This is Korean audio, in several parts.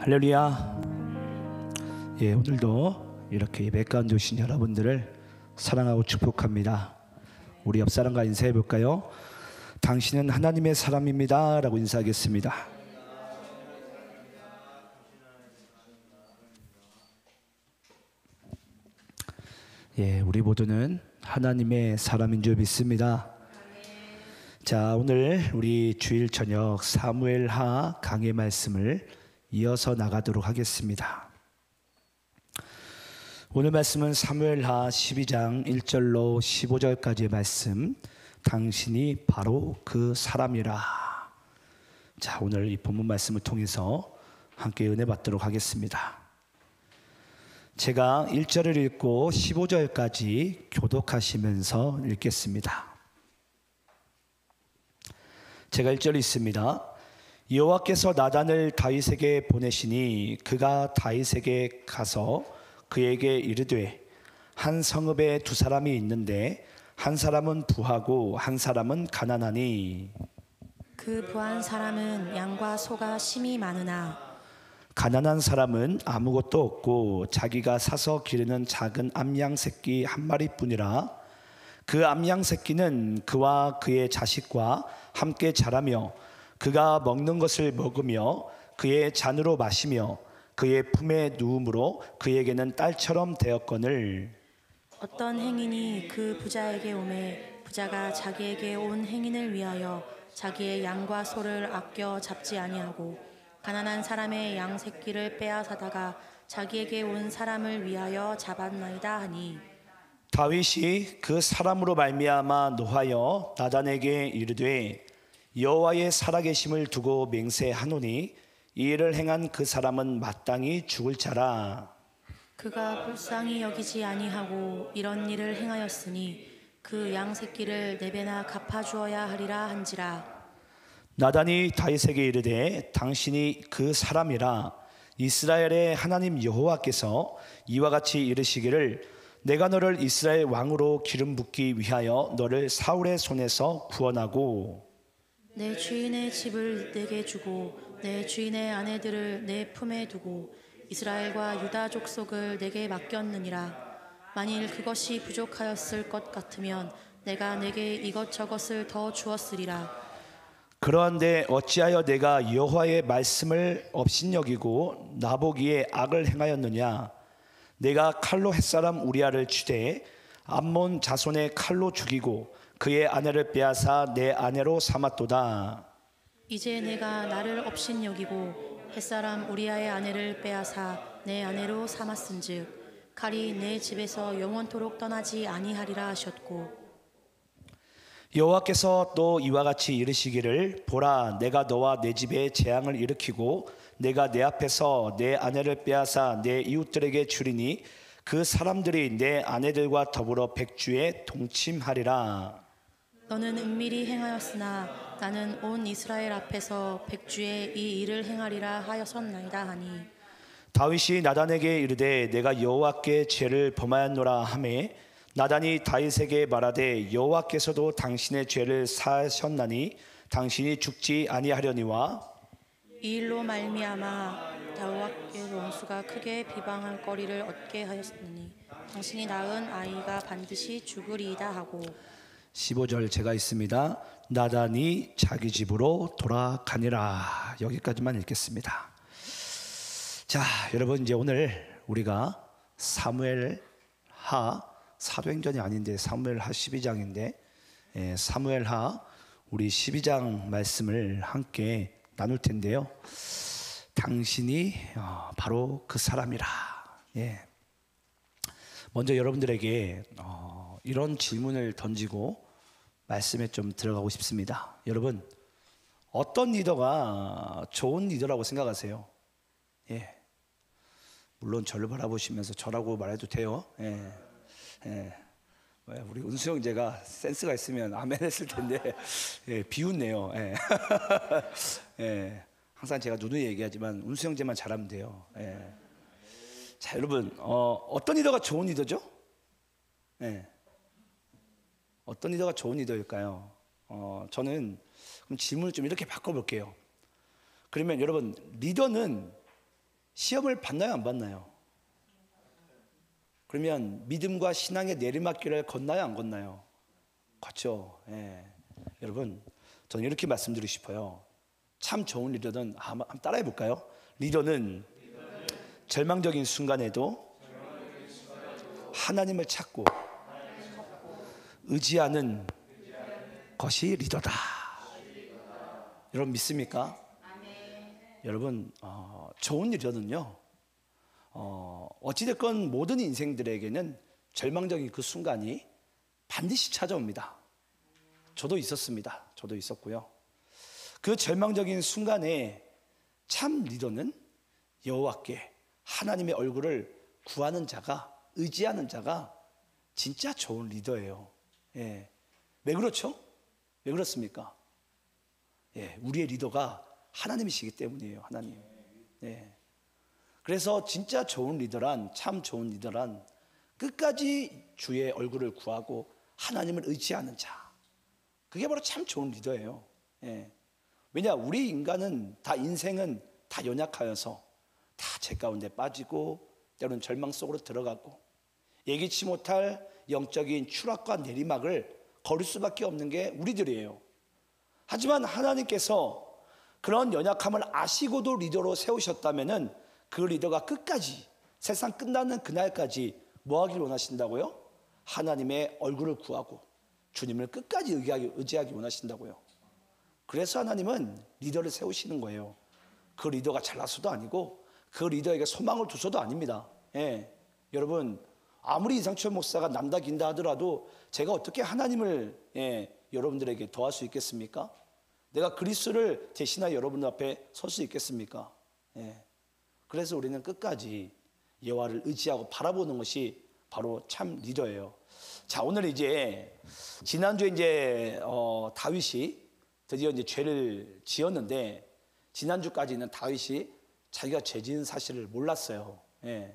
할렐루야. 오늘도 이렇게 예배 가운데 오신 여러분들을 사랑하고 축복합니다. 우리 옆 사람과 인사해 볼까요? 당신은 하나님의 사람입니다 라고 인사하겠습니다. 우리 모두는 하나님의 사람인 줄 믿습니다. 자, 오늘 우리 주일 저녁 사무엘하 강의 말씀을 이어서 나가도록 하겠습니다. 오늘 말씀은 사무엘하 12장 1절로 15절까지의 말씀, 당신이 바로 그 사람이라. 자, 오늘 이 본문 말씀을 통해서 함께 은혜 받도록 하겠습니다. 제가 1절을 읽고 15절까지 교독하시면서 읽겠습니다. 제가 1절 읽습니다. 여호와께서 나단을 다윗에게 보내시니 그가 다윗에게 가서 그에게 이르되 한 성읍에 두 사람이 있는데 한 사람은 부하고 한 사람은 가난하니 그 부한 사람은 양과 소가 심히 많으나 가난한 사람은 아무것도 없고 자기가 사서 기르는 작은 암양 새끼 한 마리뿐이라. 그 암양 새끼는 그와 그의 자식과 함께 자라며 그가 먹는 것을 먹으며 그의 잔으로 마시며 그의 품에 누움으로 그에게는 딸처럼 되었거늘 어떤 행인이 그 부자에게 오매 부자가 자기에게 온 행인을 위하여 자기의 양과 소를 아껴 잡지 아니하고 가난한 사람의 양 새끼를 빼앗아다가 자기에게 온 사람을 위하여 잡았나이다 하니 다윗이 그 사람으로 말미암아 노하여 나단에게 이르되 여호와의 살아계심을 두고 맹세하노니 이 일을 행한 그 사람은 마땅히 죽을 자라. 그가 불쌍히 여기지 아니하고 이런 일을 행하였으니 그 양 새끼를 네 배나 갚아주어야 하리라 한지라. 나단이 다윗에게 이르되 당신이 그 사람이라. 이스라엘의 하나님 여호와께서 이와 같이 이르시기를 내가 너를 이스라엘 왕으로 기름 붓기 위하여 너를 사울의 손에서 구원하고 내 주인의 집을 내게 주고 내 주인의 아내들을 내 품에 두고 이스라엘과 유다 족속을 내게 맡겼느니라. 만일 그것이 부족하였을 것 같으면 내가 내게 이것저것을 더 주었으리라. 그러한데 어찌하여 내가 여호와의 말씀을 업신여기고 나보기에 악을 행하였느냐. 내가 칼로 햇사람 우리아를 치되 암몬 자손의 칼로 죽이고 그의 아내를 빼앗아 내 아내로 삼았도다. 이제 내가 나를 업신여기고 햇사람 우리아의 아내를 빼앗아 내 아내로 삼았은즉 칼이 내 집에서 영원토록 떠나지 아니하리라 하셨고 여호와께서 또 이와 같이 이르시기를 보라 내가 너와 내 집에 재앙을 일으키고 내가 내 앞에서 내 아내를 빼앗아 내 이웃들에게 주리니 그 사람들이 내 아내들과 더불어 백주에 동침하리라. 너는 은밀히 행하였으나 나는 온 이스라엘 앞에서 백주에 이 일을 행하리라 하였었나이다 하니 다윗이 나단에게 이르되 내가 여호와께 죄를 범하였노라 하매 나단이 다윗에게 말하되 여호와께서도 당신의 죄를 사하셨나니 당신이 죽지 아니하려니와 이 일로 말미암아 여호와께 원수가 크게 비방할 거리를 얻게 하였으니 당신이 낳은 아이가 반드시 죽으리이다 하고 15절 제가 있습니다. 나단이 자기 집으로 돌아가니라. 여기까지만 읽겠습니다. 자, 여러분 이제 오늘 우리가 사무엘하 사도행전이 아닌데 사무엘하 12장인데 사무엘하 우리 12장 말씀을 함께 나눌 텐데요. 당신이 바로 그 사람이라. 먼저 여러분들에게 이런 질문을 던지고 말씀에 좀 들어가고 싶습니다. 여러분, 어떤 리더가 좋은 리더라고 생각하세요? 물론 저를 바라보시면서 저라고 말해도 돼요. 우리 은수 형제가 센스가 있으면 아멘 했을 텐데 비웃네요. 항상 제가 누누이 얘기하지만 은수 형제만 잘하면 돼요. 자, 여러분 어떤 리더가 좋은 리더죠? 어떤 리더가 좋은 리더일까요? 저는 그럼 질문을 좀 이렇게 바꿔볼게요. 그러면 여러분 리더는 시험을 받나요, 안 받나요? 그러면 믿음과 신앙의 내리막길을 걷나요, 안 걷나요? 걷죠. 예. 여러분, 저는 이렇게 말씀드리고 싶어요. 참 좋은 리더는 한번 따라해 볼까요? 리더는 절망적인 순간에도 하나님을 찾고 의지하는 것이 리더다. 여러분 믿습니까? 여러분 좋은 리더는요, 어찌됐건 모든 인생들에게는 절망적인 그 순간이 반드시 찾아옵니다. 저도 있었습니다. 저도 있었고요. 그 절망적인 순간에 참 리더는 여호와께 하나님의 얼굴을 구하는 자가, 의지하는 자가 진짜 좋은 리더예요. 예. 왜 그렇죠? 왜 그렇습니까? 예, 우리의 리더가 하나님이시기 때문이에요. 하나님. 예. 그래서 진짜 좋은 리더란, 참 좋은 리더란 끝까지 주의 얼굴을 구하고 하나님을 의지하는 자. 그게 바로 참 좋은 리더예요. 예. 왜냐, 우리 인간은 다, 인생은 다 연약하여서 다 죄 가운데 빠지고 때로는 절망 속으로 들어가고 예기치 못할 영적인 추락과 내리막을 걸을 수밖에 없는 게 우리들이에요. 하지만 하나님께서 그런 연약함을 아시고도 리더로 세우셨다면은 그 리더가 끝까지, 세상 끝나는 그날까지 뭐 하길 원하신다고요? 하나님의 얼굴을 구하고 주님을 끝까지 의지하기 원하신다고요. 그래서 하나님은 리더를 세우시는 거예요. 그 리더가 잘나서도 아니고 그 리더에게 소망을 두서도 아닙니다. 예. 여러분, 아무리 이상철 목사가 남다 긴다 하더라도 제가 어떻게 하나님을 여러분들에게 더할 수 있겠습니까? 내가 그리스도를 대신하여 여러분들 앞에 설 수 있겠습니까? 예. 그래서 우리는 끝까지 여호와를 의지하고 바라보는 것이 바로 참 리더예요. 자, 오늘 이제 지난주에 이제 다윗이 드디어 이제 죄를 지었는데, 지난주까지는 다윗이 자기가 죄 지은 사실을 몰랐어요. 예.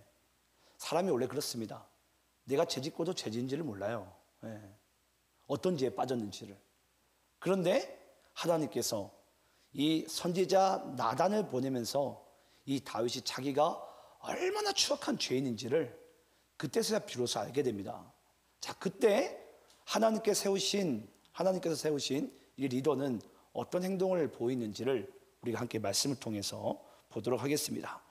사람이 원래 그렇습니다. 내가 죄 짓고도 죄 지은지를 몰라요. 예. 어떤 죄에 빠졌는지를. 그런데 하나님께서 이 선지자 나단을 보내면서 이 다윗이 자기가 얼마나 추악한 죄인인지를 그때서야 비로소 알게 됩니다. 자, 그때 하나님께서 세우신 이 리더는 어떤 행동을 보이는지를 우리가 함께 말씀을 통해서 보도록 하겠습니다.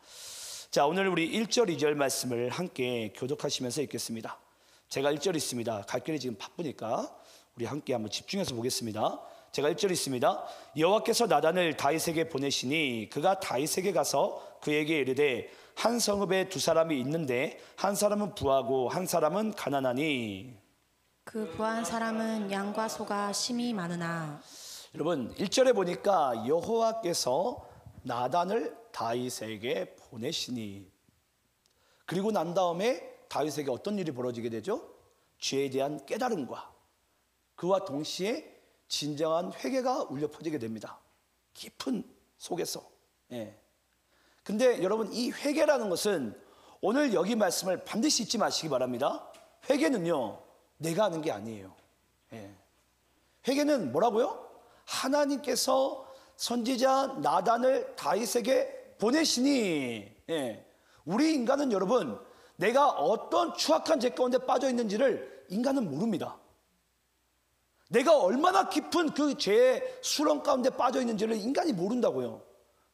자, 오늘 우리 1절 2절 말씀을 함께 교독하시면서 읽겠습니다. 제가 1절 있습니다. 갈 길이 지금 바쁘니까 우리 함께 한번 집중해서 보겠습니다. 제가 1절 있습니다. 여호와께서 나단을 다윗에게 보내시니 그가 다윗에게 가서 그에게 이르되 한 성읍에 두 사람이 있는데 한 사람은 부하고 한 사람은 가난하니. 그 부한 사람은 양과 소가 심히 많으나. 여러분, 1절에 보니까 여호와께서 나단을 다윗에게 보내시니, 그리고 난 다음에 다윗에게 어떤 일이 벌어지게 되죠? 죄에 대한 깨달음과 그와 동시에 진정한 회개가 울려 퍼지게 됩니다. 깊은 속에서. 예. 근데 여러분, 이 회개라는 것은 오늘 여기 말씀을 반드시 잊지 마시기 바랍니다. 회개는요, 내가 하는 게 아니에요. 예. 회개는 뭐라고요? 하나님께서 선지자 나단을 다윗에게 보내시니. 예. 우리 인간은 여러분, 내가 어떤 추악한 죄 가운데 빠져 있는지를 인간은 모릅니다. 내가 얼마나 깊은 그 죄의 수렁 가운데 빠져 있는지를 인간이 모른다고요.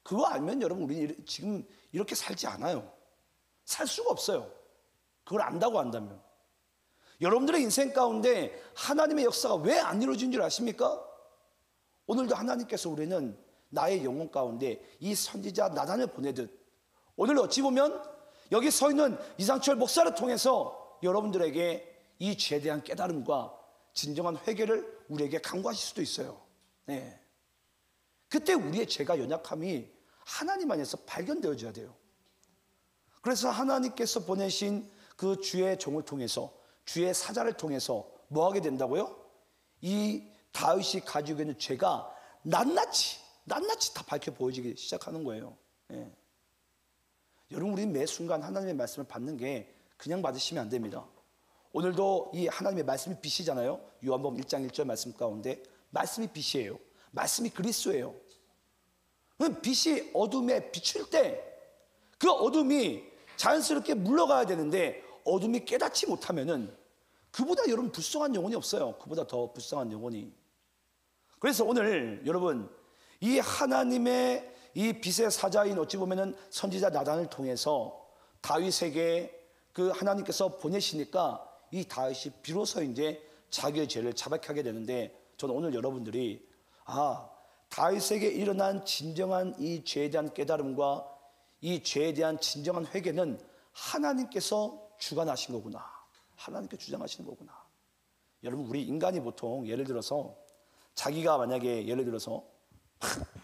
그거 알면 여러분, 우리 지금 이렇게 살지 않아요. 살 수가 없어요. 그걸 안다고 한다면. 여러분들의 인생 가운데 하나님의 역사가 왜 안 이루어진 줄 아십니까? 오늘도 하나님께서 우리는 나의 영혼 가운데 이 선지자 나단을 보내듯 오늘 어찌 보면 여기 서 있는 이상철 목사를 통해서 여러분들에게 이 죄에 대한 깨달음과 진정한 회개를 우리에게 강구하실 수도 있어요. 네. 그때 우리의 죄가 연약함이 하나님 안에서 발견되어져야 돼요. 그래서 하나님께서 보내신 그 주의 종을 통해서, 주의 사자를 통해서 뭐 하게 된다고요? 이 다윗이 가지고 있는 죄가 낱낱이 다 밝혀 보여지기 시작하는 거예요. 네. 여러분, 우리는 매 순간 하나님의 말씀을 받는 게 그냥 받으시면 안 됩니다. 오늘도 이 하나님의 말씀이 빛이잖아요. 요한복음 1장 1절 말씀 가운데 말씀이 빛이에요. 말씀이 그리스도예요. 빛이 어둠에 비출 때 그 어둠이 자연스럽게 물러가야 되는데 어둠이 깨닫지 못하면은 그보다 여러분 불쌍한 영혼이 없어요. 그보다 더 불쌍한 영혼이. 그래서 오늘 여러분 이 하나님의 이 빛의 사자인 어찌 보면은 선지자 나단을 통해서 다윗에게 그 하나님께서 보내시니까 이 다윗이 비로소 이제 자기의 죄를 자백하게 되는데, 저는 오늘 여러분들이 다윗에게 일어난 진정한 이 죄에 대한 깨달음과 이 죄에 대한 진정한 회개는 하나님께서 주관하신 거구나, 하나님께 주장하시는 거구나. 여러분 우리 인간이 보통 예를 들어서 자기가 만약에 예를 들어서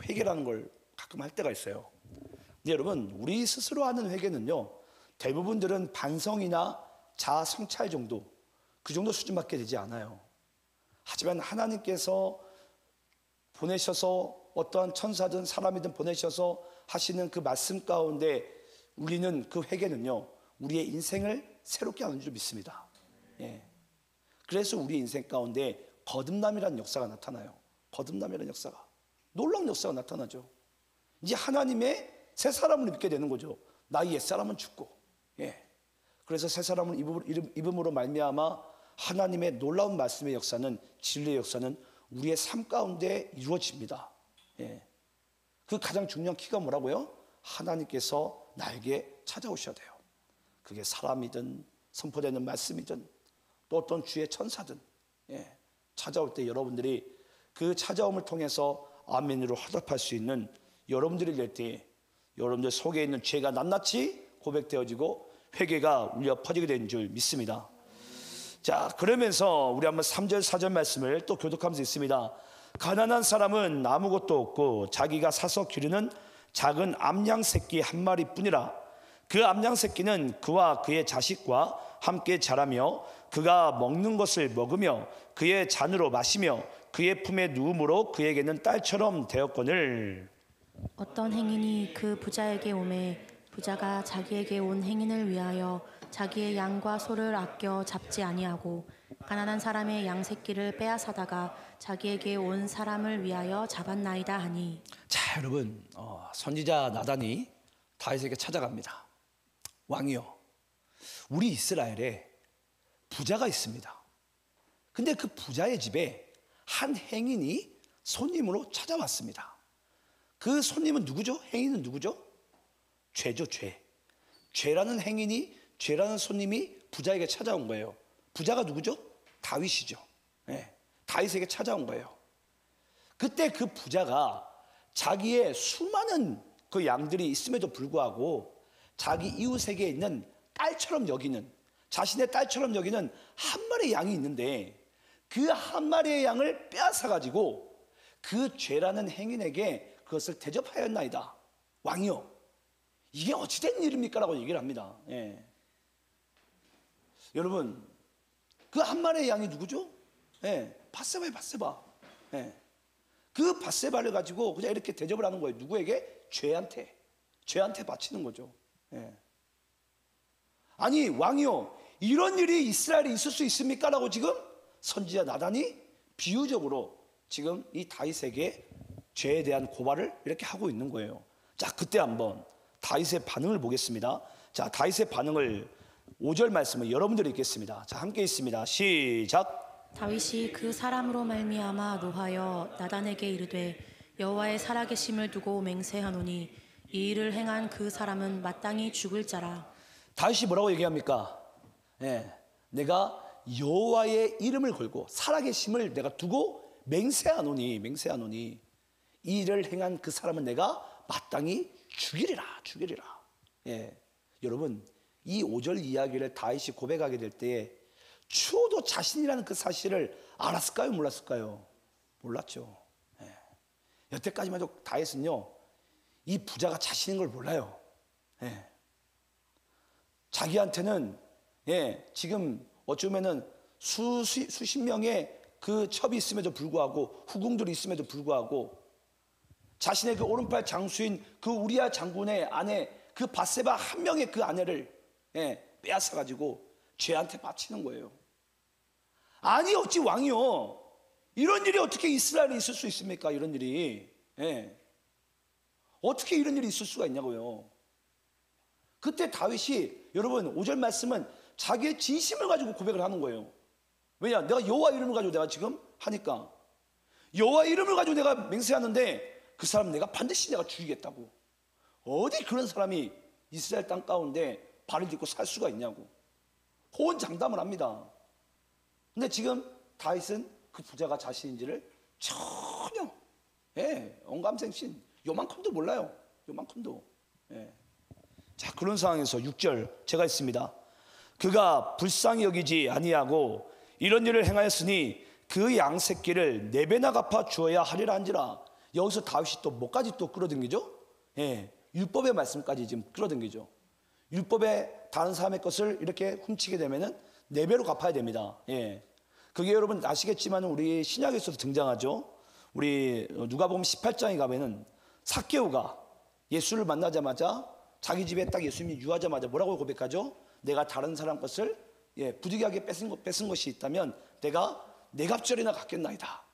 회개라는 걸 가끔 할 때가 있어요. 근데 여러분 우리 스스로 하는 회개는요 대부분들은 반성이나 자아 성찰 정도, 그 정도 수준밖에 되지 않아요. 하지만 하나님께서 보내셔서 어떠한 천사든 사람이든 보내셔서 하시는 그 말씀 가운데 우리는 그 회개는요 우리의 인생을 새롭게 하는 줄 믿습니다. 그래서 우리 인생 가운데 거듭남이라는 역사가 나타나요. 거듭남이라는 역사가, 놀라운 역사가 나타나죠. 이제 하나님의 새 사람을 입게 되는 거죠. 나의 옛사람은 죽고, 그래서 새 사람을 입음으로 말미암아 하나님의 놀라운 말씀의 역사는, 진리의 역사는 우리의 삶 가운데 이루어집니다. 그 가장 중요한 키가 뭐라고요? 하나님께서 나에게 찾아오셔야 돼요. 그게 사람이든 선포되는 말씀이든 또 어떤 주의 천사든 찾아올 때 여러분들이 그 찾아옴을 통해서 아멘으로 화답할 수 있는 여러분들이 될 때 여러분들 속에 있는 죄가 낱낱이 고백되어지고 회개가 울려 퍼지게 되는 줄 믿습니다. 자, 그러면서 우리 한번 3절 4절 말씀을 또 교독하면서 있습니다. 가난한 사람은 아무것도 없고 자기가 사서 기르는 작은 암양 새끼 한 마리뿐이라. 그 암양 새끼는 그와 그의 자식과 함께 자라며 그가 먹는 것을 먹으며 그의 잔으로 마시며 그의 품에 누움으로 그에게는 딸처럼 되었거늘. 어떤 행인이 그 부자에게 오매 부자가 자기에게 온 행인을 위하여 자기의 양과 소를 아껴 잡지 아니하고 가난한 사람의 양 새끼를 빼앗아다가 자기에게 온 사람을 위하여 잡았나이다 하니. 자, 여러분 선지자 나단이 다윗에게 찾아갑니다. 왕이요, 우리 이스라엘에 부자가 있습니다. 근데 그 부자의 집에 한 행인이 손님으로 찾아왔습니다. 그 손님은 누구죠? 행인은 누구죠? 죄죠, 죄. 죄라는 행인이, 죄라는 손님이 부자에게 찾아온 거예요. 부자가 누구죠? 다윗이죠. 다윗에게 찾아온 거예요. 그때 그 부자가 자기의 수많은 그 양들이 있음에도 불구하고 자기 이웃에게 있는 딸처럼 여기는, 자신의 딸처럼 여기는 한 마리의 양이 있는데 그 한 마리의 양을 빼앗아 가지고 그 죄라는 행인에게 그것을 대접하였나이다. 왕이요, 이게 어찌된 일입니까? 라고 얘기를 합니다. 여러분 그 한 마리의 양이 누구죠? 밧세바예요, 밧세바. 그 밧세바를 가지고 그냥 이렇게 대접을 하는 거예요. 누구에게? 죄한테 바치는 거죠. 아니 왕이요, 이런 일이 이스라엘에 있을 수 있습니까? 라고 지금 선지자 나단이 비유적으로 지금 이 다윗에게 죄에 대한 고발을 이렇게 하고 있는 거예요. 자, 그때 한번 다윗의 반응을 보겠습니다. 자, 다윗의 반응을 5절 말씀을 여러분들이 읽겠습니다. 자, 함께 있습니다. 시작. 다윗이 그 사람으로 말미암아 노하여 나단에게 이르되 여호와의 살아계심을 두고 맹세하노니 이 일을 행한 그 사람은 마땅히 죽을 자라. 다윗이 뭐라고 얘기합니까? 내가 여호와의 이름을 걸고 살아계심을 내가 두고 맹세하노니 이 일을 행한 그 사람은 내가 마땅히 죽이리라. 여러분 이 5절 이야기를 다윗이 고백하게 될 때에 추호도 자신이라는 그 사실을 알았을까요? 몰랐을까요? 몰랐죠. 여태까지만 해도 다윗은요 이 부자가 자신인 걸 몰라요. 자기한테는 지금 어쩌면은 수십 명의 그 첩이 있음에도 불구하고 후궁들이 있음에도 불구하고 자신의 그 오른팔 장수인 그 우리야 장군의 아내 그 밧세바 한 명의 그 아내를 빼앗아 가지고 죄한테 바치는 거예요. 아니 어찌 왕이요, 이런 일이 어떻게 이스라엘에 있을 수 있습니까? 이런 일이 어떻게 이런 일이 있을 수가 있냐고요. 그때 다윗이 여러분 5절 말씀은 자기의 진심을 가지고 고백을 하는 거예요. 왜냐? 내가 여호와 이름을 가지고 내가 지금 하니까 여호와 이름을 가지고 내가 맹세하는데 그 사람 내가 반드시 내가 죽이겠다고. 어디 그런 사람이 이스라엘 땅 가운데 발을 딛고 살 수가 있냐고 호언장담을 합니다. 근데 지금 다윗은 그 부자가 자신인지를 전혀 언감생신 요만큼도 몰라요. 요만큼도. 자, 그런 상황에서 6절 제가 있습니다. 그가 불쌍히 여기지 아니하고 이런 일을 행하였으니 그 양 새끼를 네 배나 갚아 주어야 하리라 한지라. 여기서 다윗이 또 뭐까지 또 끌어당기죠? 율법의 말씀까지 지금 끌어당기죠. 율법의 다른 사람의 것을 이렇게 훔치게 되면은 네 배로 갚아야 됩니다. 그게 여러분 아시겠지만 우리 신약에서도 등장하죠. 우리 누가복음 18장에 가면은 삭개오가 예수를 만나자마자 자기 집에 딱 예수님이 유하자마자 뭐라고 고백하죠? 내가 다른 사람 것을 부득이하게 뺏은 것이 있다면 내가 네 갑절이나 갚겠나이다.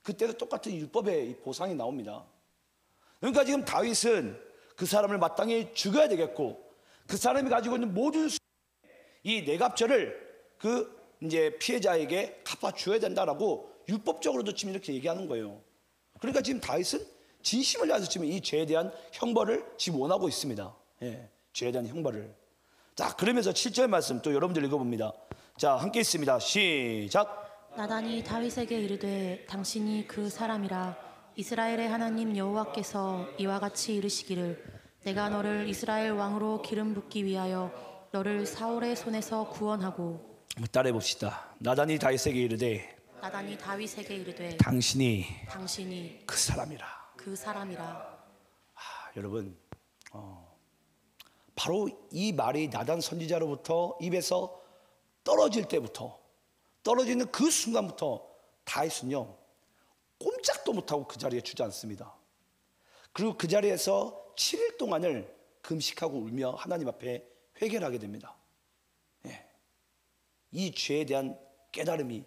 그때도 똑같은 율법의 보상이 나옵니다. 그러니까 지금 다윗은 그 사람을 마땅히 죽여야 되겠고 그 사람이 가지고 있는 모든 이 네 갑절을 그 이제 피해자에게 갚아줘야 된다라고 율법적으로도 지금 이렇게 얘기하는 거예요. 그러니까 지금 다윗은 진심을 다해서 지금 이 죄에 대한 형벌을 지금 원하고 있습니다. 죄에 대한 형벌을. 자, 그러면서 7절 말씀 또 여러분들 읽어봅니다. 자, 함께 있습니다. 시작. 나단이 다윗에게 이르되 당신이 그 사람이라. 이스라엘의 하나님 여호와께서 이와 같이 이르시기를 내가 너를 이스라엘 왕으로 기름 붓기 위하여 너를 사울의 손에서 구원하고. 한번 따라해 봅시다. 나단이 다윗에게 이르되 나단이 다윗에게 이르되 당신이 그 사람이라. 여러분 바로 이 말이 나단 선지자로부터 입에서 떨어질 때부터 떨어지는 그 순간부터 다윗은요 꼼짝도 못하고 그 자리에 주저앉습니다. 그리고 그 자리에서 7일 동안을 금식하고 울며 하나님 앞에 회개를 하게 됩니다. 이 죄에 대한 깨달음이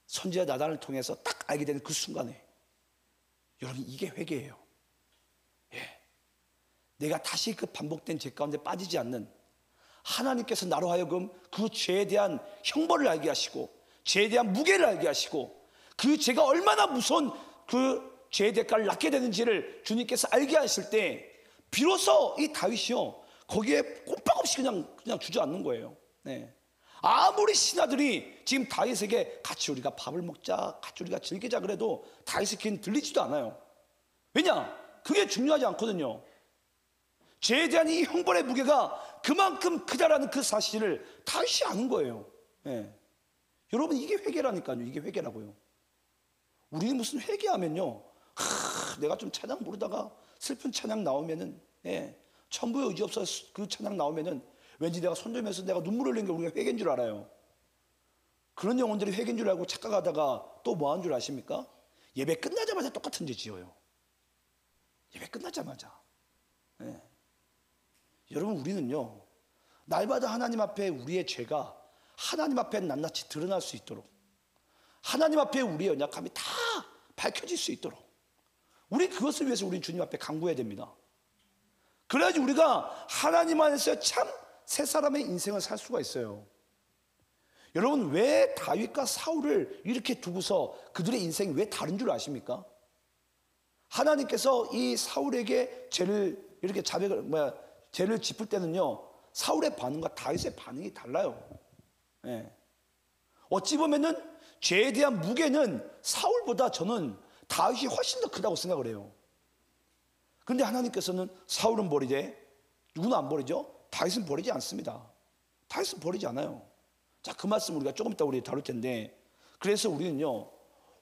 선지자 나단을 통해서 딱 알게 되는 그 순간에 여러분 이게 회개예요. 내가 다시 그 반복된 죄 가운데 빠지지 않는 하나님께서 나로 하여금 그 죄에 대한 형벌을 알게 하시고 죄에 대한 무게를 알게 하시고 그 죄가 얼마나 무서운 그 죄의 대가를 낳게 되는지를 주님께서 알게 하실 때 비로소 이 다윗이요 거기에 꼼짝없이 그냥 주저앉는 거예요. 아무리 신하들이 지금 다윗에게 같이 우리가 밥을 먹자, 같이 우리가 즐기자 그래도 다윗의 귀는 들리지도 않아요. 왜냐? 그게 중요하지 않거든요. 죄에 대한 이 형벌의 무게가 그만큼 크다라는 그 사실을 다윗이 아는 거예요. 여러분 이게 회개라니까요. 이게 회개라고요. 우리는 무슨 회개하면요 내가 좀 찬양 부르다가 슬픈 찬양 나오면은 천부의 의지 없어 그 찬양 나오면은 왠지 내가 손들면서 내가 눈물 흘리는 게 우리가 회개인 줄 알아요. 그런 영혼들이 회개인 줄 알고 착각하다가 또 뭐 하는 줄 아십니까? 예배 끝나자마자 똑같은 죄 지어요. 예배 끝나자마자. 여러분 우리는요 날마다 하나님 앞에 우리의 죄가 하나님 앞에 낱낱이 드러날 수 있도록 하나님 앞에 우리의 연약함이 다 밝혀질 수 있도록 우리 그것을 위해서 우리 주님 앞에 간구해야 됩니다. 그래야지 우리가 하나님 안에서 참 새 사람의 인생을 살 수가 있어요. 여러분 왜 다윗과 사울을 이렇게 두고서 그들의 인생이 왜 다른 줄 아십니까? 하나님께서 이 사울에게 죄를 이렇게 죄를 짚을 때는요 사울의 반응과 다윗의 반응이 달라요. 어찌 보면은 죄에 대한 무게는 사울보다 저는 다윗이 훨씬 더 크다고 생각을 해요. 그런데 하나님께서는 사울은 버리되 누구는 안 버리죠? 다윗은 버리지 않습니다. 다윗은 버리지 않아요. 자, 그 말씀 우리가 조금 이따 우리 다룰 텐데 그래서 우리는요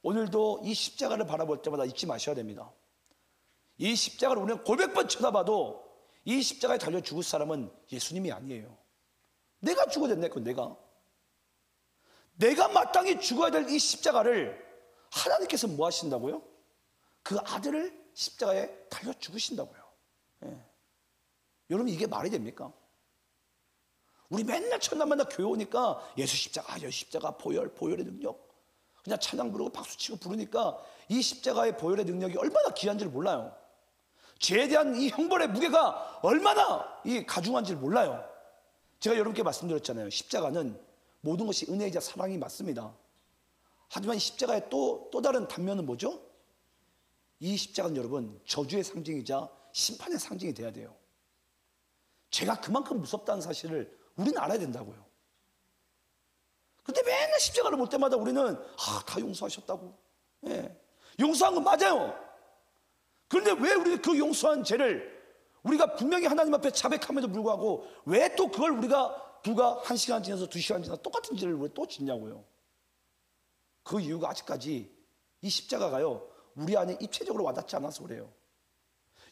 오늘도 이 십자가를 바라볼 때마다 잊지 마셔야 됩니다. 이 십자가를 우리는 골백 번 쳐다봐도 이 십자가에 달려 죽을 사람은 예수님이 아니에요. 내가 죽어야 된다니까. 내가 마땅히 죽어야 될 이 십자가를 하나님께서 뭐 하신다고요? 그 아들을 십자가에 달려 죽으신다고요. 여러분 이게 말이 됩니까? 우리 맨날 천날마다 교회 오니까 예수 십자가 보혈의 능력 그냥 찬양 부르고 박수치고 부르니까 이 십자가의 보혈의 능력이 얼마나 귀한지를 몰라요. 죄에 대한 이 형벌의 무게가 얼마나 이 가중한지를 몰라요. 제가 여러분께 말씀드렸잖아요. 십자가는 모든 것이 은혜이자 사랑이 맞습니다. 하지만 이 십자가의 또 다른 단면은 뭐죠? 이 십자가는 여러분 저주의 상징이자 심판의 상징이 돼야 돼요. 죄가 그만큼 무섭다는 사실을 우리는 알아야 된다고요. 근데 맨날 십자가를 볼 때마다 우리는 다 용서하셨다고. 예. 용서한 건 맞아요. 그런데 왜 우리가 그 용서한 죄를 우리가 분명히 하나님 앞에 자백함에도 불구하고 왜 또 그걸 우리가 불과 1시간 지나서 2시간 지나서 똑같은 죄를 왜 또 짓냐고요. 그 이유가 아직까지 이 십자가가요 우리 안에 입체적으로 와닿지 않아서 그래요.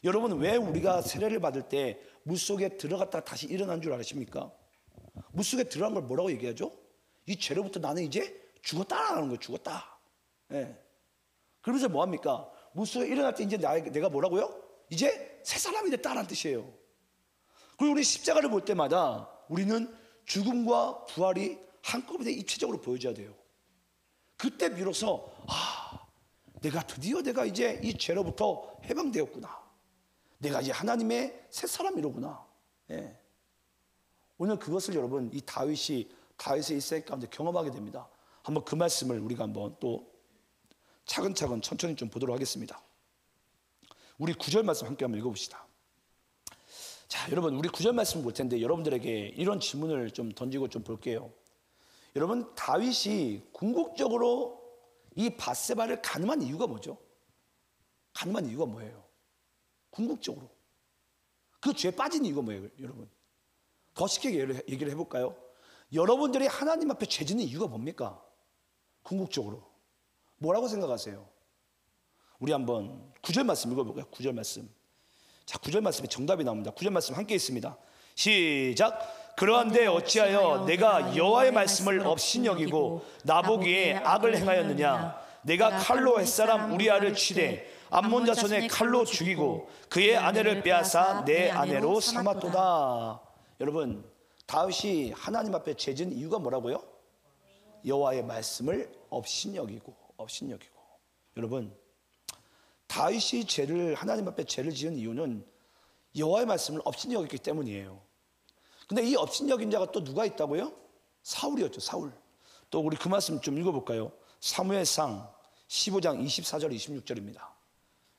여러분, 왜 우리가 세례를 받을 때 물속에 들어갔다가 다시 일어난 줄 아십니까? 물속에 들어간 걸 뭐라고 얘기하죠? 이 죄로부터 나는 이제 죽었다라는 거예요. 죽었다. 예. 그러면서 뭐합니까? 물속에 일어날 때 이제 내가 뭐라고요? 이제 새 사람이 됐다라는 뜻이에요. 그리고 우리 십자가를 볼 때마다 우리는 죽음과 부활이 한꺼번에 입체적으로 보여져야 돼요. 그때 비로소 내가 이제 이 죄로부터 해방되었구나. 내가 이제 하나님의 새 사람이로구나. 예. 오늘 그것을 여러분 이 다윗의 일생 가운데 경험하게 됩니다. 한번 그 말씀을 우리가 한번 또 차근차근 천천히 좀 보도록 하겠습니다. 우리 9절 말씀 함께 한번 읽어봅시다. 자, 여러분 우리 9절 말씀 볼 텐데 여러분들에게 이런 질문을 좀 던지고 좀 볼게요. 여러분, 다윗이 궁극적으로 이 밧세바를 가늠한 이유가 뭐죠? 가늠한 이유가 뭐예요? 궁극적으로 그 죄에 빠진 이유가 뭐예요? 여러분, 더 쉽게 얘기를 해볼까요? 여러분들이 하나님 앞에 죄 짓는 이유가 뭡니까? 궁극적으로 뭐라고 생각하세요? 우리 한번 9절 말씀 읽어볼까요? 9절 말씀. 자, 9절 말씀에 정답이 나옵니다. 9절 말씀 함께 있습니다. 시작. 그러한데 어찌하여 내가 여호와의 말씀을 업신여기고 나보기에 악을 행하였느냐? 내가 칼로 햇사람 우리아를 치되 암몬 자손의 칼로 죽이고 그의 아내를 빼앗아 내 아내로 삼았도다. 여러분, 다윗이 하나님 앞에 죄 지은 이유가 뭐라고요? 여호와의 말씀을 업신여기고. 여러분, 다윗이 하나님 앞에 죄를 지은 이유는 여호와의 말씀을 업신여겼기 때문이에요. 근데 이 업신여긴 자가 또 누가 있다고요? 사울이었죠. 사울. 또 우리 그 말씀 좀 읽어볼까요? 사무엘상 15장 24절 26절입니다.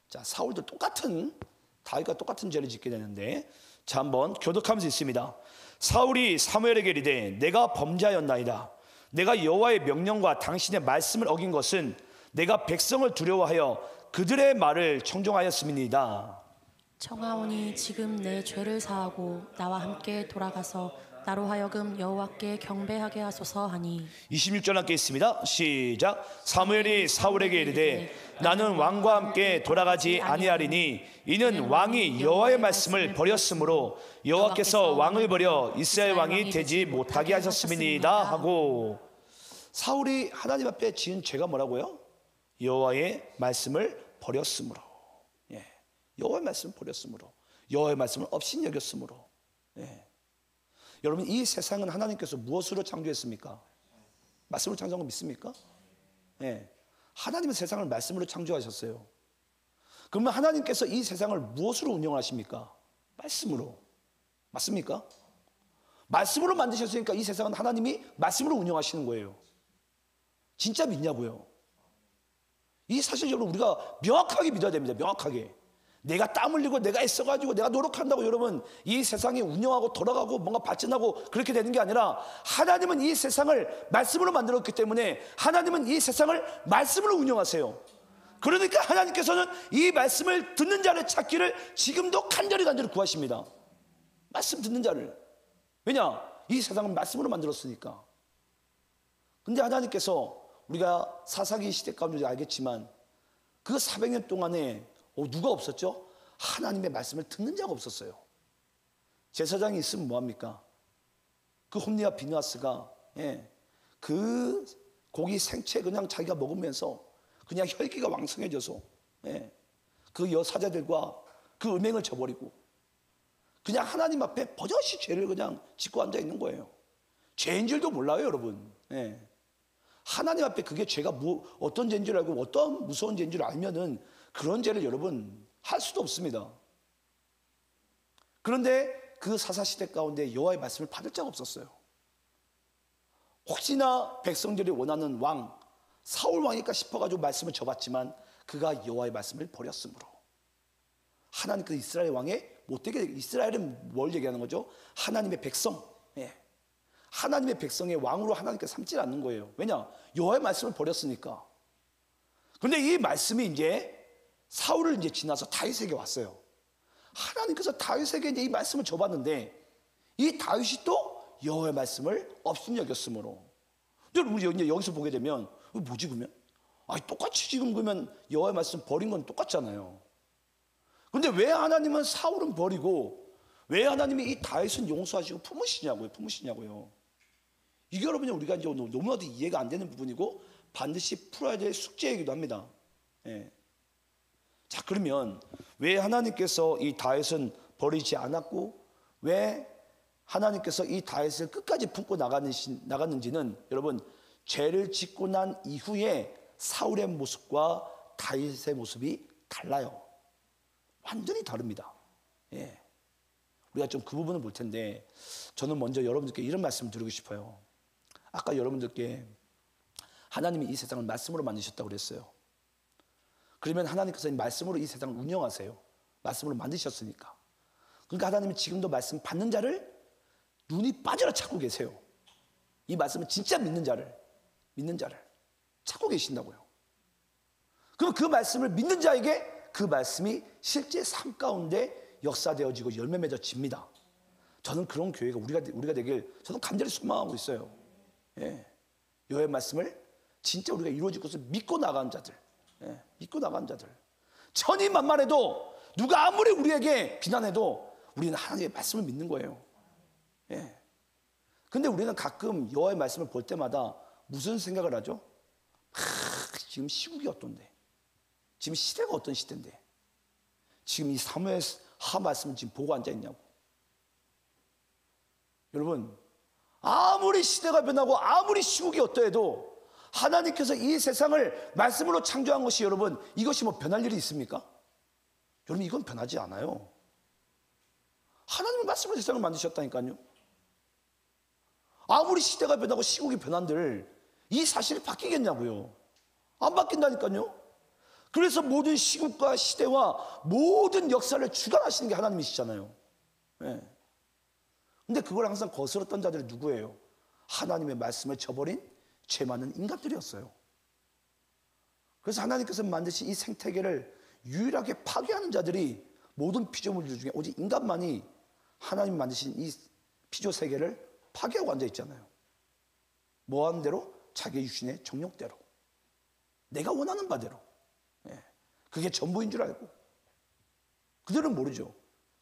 자, 사울도 다윗과 똑같은 죄를 짓게 되는데, 자, 한번 교독하면서 있습니다. 사울이 사무엘에게 이르되 내가 범죄하였나이다. 내가 여호와의 명령과 당신의 말씀을 어긴 것은 내가 백성을 두려워하여 그들의 말을 청종하였음이니이다. 청하오니 지금 내 죄를 사하고 나와 함께 돌아가서 나로 하여금 여호와께 경배하게 하소서 하니. 26절 함께 있습니다. 시작. 사무엘이 사울에게 이르되 나는 왕과 함께 돌아가지 아니하리니 이는 왕이 여호와의 말씀을 버렸으므로 여호와께서 왕을 버려 이스라엘 왕이 되지 못하게 하셨음이니이다 하고. 사울이 하나님 앞에 지은 죄가 뭐라고요? 여호와의 말씀을 버렸으므로. 예. 여호와의 말씀을 버렸으므로, 여호와의 말씀을 업신여겼으므로. 예. 여러분, 이 세상은 하나님께서 무엇으로 창조했습니까? 말씀으로 창조한 거 믿습니까? 예. 하나님은 세상을 말씀으로 창조하셨어요. 그러면 하나님께서 이 세상을 무엇으로 운영하십니까? 말씀으로. 맞습니까? 말씀으로 만드셨으니까 이 세상은 하나님이 말씀으로 운영하시는 거예요. 진짜 믿냐고요? 이 사실 여러분 우리가 명확하게 믿어야 됩니다. 명확하게. 내가 땀 흘리고 내가 애써가지고 내가 노력한다고 여러분 이 세상이 운영하고 돌아가고 뭔가 발전하고 그렇게 되는 게 아니라, 하나님은 이 세상을 말씀으로 만들었기 때문에 하나님은 이 세상을 말씀으로 운영하세요. 그러니까 하나님께서는 이 말씀을 듣는 자를 찾기를 지금도 간절히 구하십니다. 말씀 듣는 자를. 왜냐? 이 세상은 말씀으로 만들었으니까. 근데 하나님께서, 우리가 사사기 시대 가운데 알겠지만 그 400년 동안에 누가 없었죠? 하나님의 말씀을 듣는 자가 없었어요. 제사장이 있으면 뭐합니까? 그 홈리와 비느하스가 그 고기 생채 그냥 자기가 먹으면서 그냥 혈기가 왕성해져서 그 여사자들과 그 음행을 저버리고 그냥 하나님 앞에 버젓이 죄를 그냥 짓고 앉아 있는 거예요. 죄인 줄도 몰라요, 여러분. 하나님 앞에 그게 죄가 어떤 죄인 줄 알고 어떤 무서운 죄인 줄 알면은 그런 죄를 여러분 할 수도 없습니다. 그런데 그 사사시대 가운데 여호와의 말씀을 받을 자가 없었어요. 혹시나 백성들이 원하는 왕 사울 왕일까 싶어가지고 말씀을 줘봤지만 그가 여호와의 말씀을 버렸으므로 하나님 그 이스라엘 왕의 못되게, 이스라엘은 뭘 얘기하는 거죠? 하나님의 백성. 예. 하나님의 백성의 왕으로 하나님께 삼지 않는 거예요. 왜냐? 여호와의 말씀을 버렸으니까. 그런데 이 말씀이 이제 사울을 이제 지나서 다윗에게 왔어요. 하나님께서 다윗에게 이제 이 말씀을 줘봤는데 이 다윗이 또 여호와의 말씀을 없음 여겼으므로. 근데 우리 이제 여기서 보게 되면 뭐지 그러면? 똑같이 지금 그러면 여호와의 말씀 버린 건 똑같잖아요. 근데 왜 하나님은 사울은 버리고 왜 하나님이 이 다윗은 용서하시고 품으시냐고요. 이게 여러분이 우리가 이제 너무나도 이해가 안 되는 부분이고 반드시 풀어야 될 숙제이기도 합니다. 예. 자, 그러면 왜 하나님께서 이 다윗은 버리지 않았고 왜 하나님께서 이 다윗을 끝까지 품고 나갔는지는 여러분 죄를 짓고 난 이후에 사울의 모습과 다윗의 모습이 달라요. 완전히 다릅니다. 예. 우리가 좀 그 부분을 볼 텐데 저는 먼저 여러분들께 이런 말씀을 드리고 싶어요. 아까 여러분들께 하나님이 이 세상을 말씀으로 만드셨다고 그랬어요. 그러면 하나님께서 이 말씀으로 이 세상을 운영하세요. 말씀으로 만드셨으니까. 그러니까 하나님은 지금도 말씀 받는 자를 눈이 빠져라 찾고 계세요. 이 말씀을 진짜 믿는 자를 찾고 계신다고요. 그럼 그 말씀을 믿는 자에게 그 말씀이 실제 삶 가운데 역사되어지고 열매 맺어집니다. 저는 그런 교회가 우리가 되길 저는 간절히 소망하고 있어요. 예. 여호와의 말씀을 진짜 우리가 이루어질 것을 믿고 나가는 자들, 예. 믿고 나가는 자들. 천이만만해도 누가 아무리 우리에게 비난해도 우리는 하나님의 말씀을 믿는 거예요. 예. 근데 우리는 가끔 여호와의 말씀을 볼 때마다 무슨 생각을 하죠? 지금 시국이 어떤데? 지금 시대가 어떤 시대인데? 지금 이 사무엘 하 말씀을 지금 보고 앉아 있냐고. 여러분, 아무리 시대가 변하고 아무리 시국이 어떠해도 하나님께서 이 세상을 말씀으로 창조한 것이 여러분 이것이 뭐 변할 일이 있습니까? 여러분 이건 변하지 않아요. 하나님의 말씀으로 세상을 만드셨다니까요. 아무리 시대가 변하고 시국이 변한들 이 사실이 바뀌겠냐고요. 안 바뀐다니까요. 그래서 모든 시국과 시대와 모든 역사를 주관하시는 게 하나님이시잖아요. 예. 근데 그걸 항상 거스렀던 자들이 누구예요? 하나님의 말씀을 저버린 죄 많은 인간들이었어요. 그래서 하나님께서 만드신 이 생태계를 유일하게 파괴하는 자들이 모든 피조물들 중에 오직 인간만이 하나님 만드신 이 피조 세계를 파괴하고 앉아 있잖아요. 뭐 하는 대로? 자기 육신의 정욕대로, 내가 원하는 바대로. 예. 그게 전부인 줄 알고 그들은 모르죠.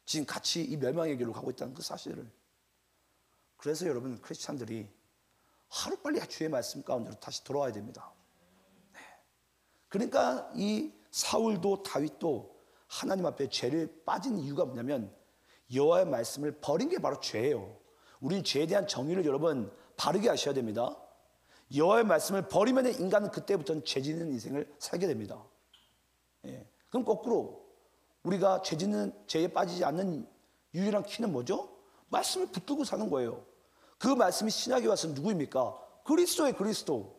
지금 같이 이 멸망의 길로 가고 있다는 그 사실을. 그래서 여러분 크리스찬들이 하루빨리 주의 말씀 가운데로 다시 돌아와야 됩니다. 네. 그러니까 이 사울도 다윗도 하나님 앞에 죄를 빠진 이유가 뭐냐면 여호와의 말씀을 버린 게 바로 죄예요. 우리는 죄에 대한 정의를 여러분 바르게 하셔야 됩니다. 여호와의 말씀을 버리면 인간은 그때부터는 죄 짓는 인생을 살게 됩니다. 예. 그럼 거꾸로 우리가 죄에 빠지지 않는 유일한 키는 뭐죠? 말씀을 붙들고 사는 거예요. 그 말씀이 신약에 와서 누구입니까? 그리스도의 그리스도.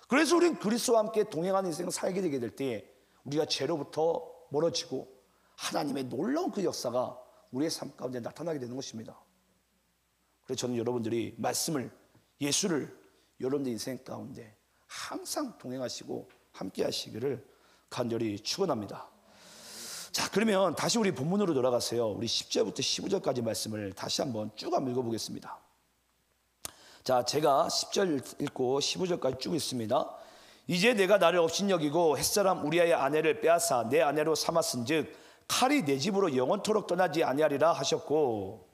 그래서 우리는 그리스도와 함께 동행하는 인생을 살게 되게 될 때 우리가 죄로부터 멀어지고 하나님의 놀라운 그 역사가 우리의 삶 가운데 나타나게 되는 것입니다. 그래서 저는 여러분들이 말씀을, 예수를 여러분들 인생 가운데 항상 동행하시고 함께 하시기를 간절히 축원합니다. 자, 그러면 다시 우리 본문으로 돌아가세요. 우리 10절부터 15절까지 말씀을 다시 한번 쭉 한번 읽어보겠습니다. 자, 제가 10절 읽고 15절까지 쭉 읽습니다. 이제 내가 나를 업신여기고 햇사람 우리아의 아내를 빼앗아 내 아내로 삼았은즉 칼이 내 집으로 영원토록 떠나지 아니하리라 하셨고,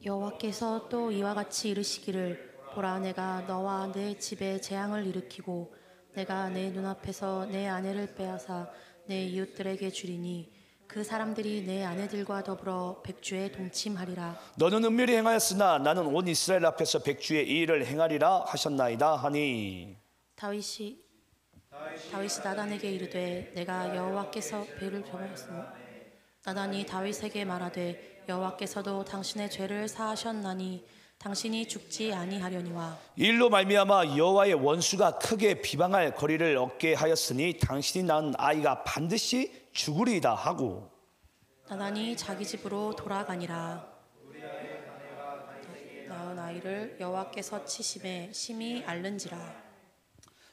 여호와께서 또 이와 같이 이르시기를 보라 내가 너와 내 집에 재앙을 일으키고 내가 내 눈앞에서 내 아내를 빼앗아 내 이웃들에게 주리니 그 사람들이 내 아내들과 더불어 백주에 동침하리라. 너는 은밀히 행하였으나 나는 온 이스라엘 앞에서 백주의 이 일을 행하리라 하셨나이다 하니, 다윗이 나단에게 이르되 내가 여호와께서 배를 저버렸으니 나단이 다윗에게 말하되 여호와께서도 당신의 죄를 사하셨나니 당신이 죽지 아니하려니와 이 일로 말미암아 여호와의 원수가 크게 비방할 거리를 얻게 하였으니 당신이 낳은 아이가 반드시 죽으리이다 하고 나단이 자기 집으로 돌아가니라. 낳은 아이를 여호와께서 치심에 심히 앓는지라.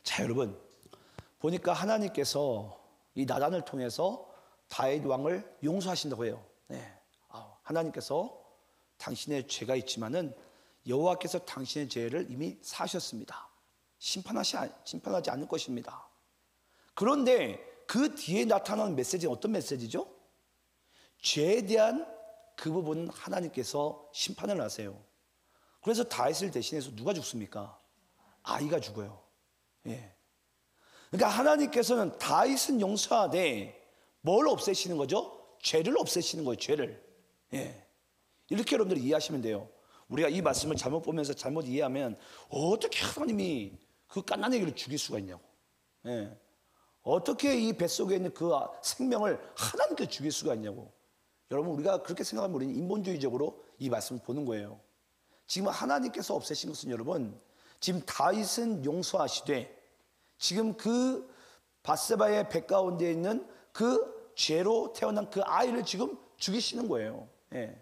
자, 여러분 보니까 하나님께서 이 나단을 통해서 다윗 왕을 용서하신다고 해요. 네. 하나님께서 당신의 죄가 있지만은 여호와께서 당신의 죄를 이미 사하셨습니다. 심판하지 않을 것입니다. 그런데 그 뒤에 나타나는 메시지는 어떤 메시지죠? 죄에 대한 그 부분은 하나님께서 심판을 하세요. 그래서 다윗을 대신해서 누가 죽습니까? 아이가 죽어요. 예. 그러니까 하나님께서는 다윗은 용서하되 뭘 없애시는 거죠? 죄를 없애시는 거예요. 죄를. 예. 이렇게 여러분들이 이해하시면 돼요. 우리가 이 말씀을 잘못 보면서 잘못 이해하면 어떻게 하나님이 그 갓난아기를 죽일 수가 있냐고. 예. 어떻게 이 뱃속에 있는 그 생명을 하나님께 죽일 수가 있냐고. 여러분 우리가 그렇게 생각하면 우리는 인본주의적으로 이 말씀을 보는 거예요. 지금 하나님께서 없애신 것은 여러분 지금 다윗은 용서하시되 지금 그 밧세바의 배 가운데 있는 그 죄로 태어난 그 아이를 지금 죽이시는 거예요. 예.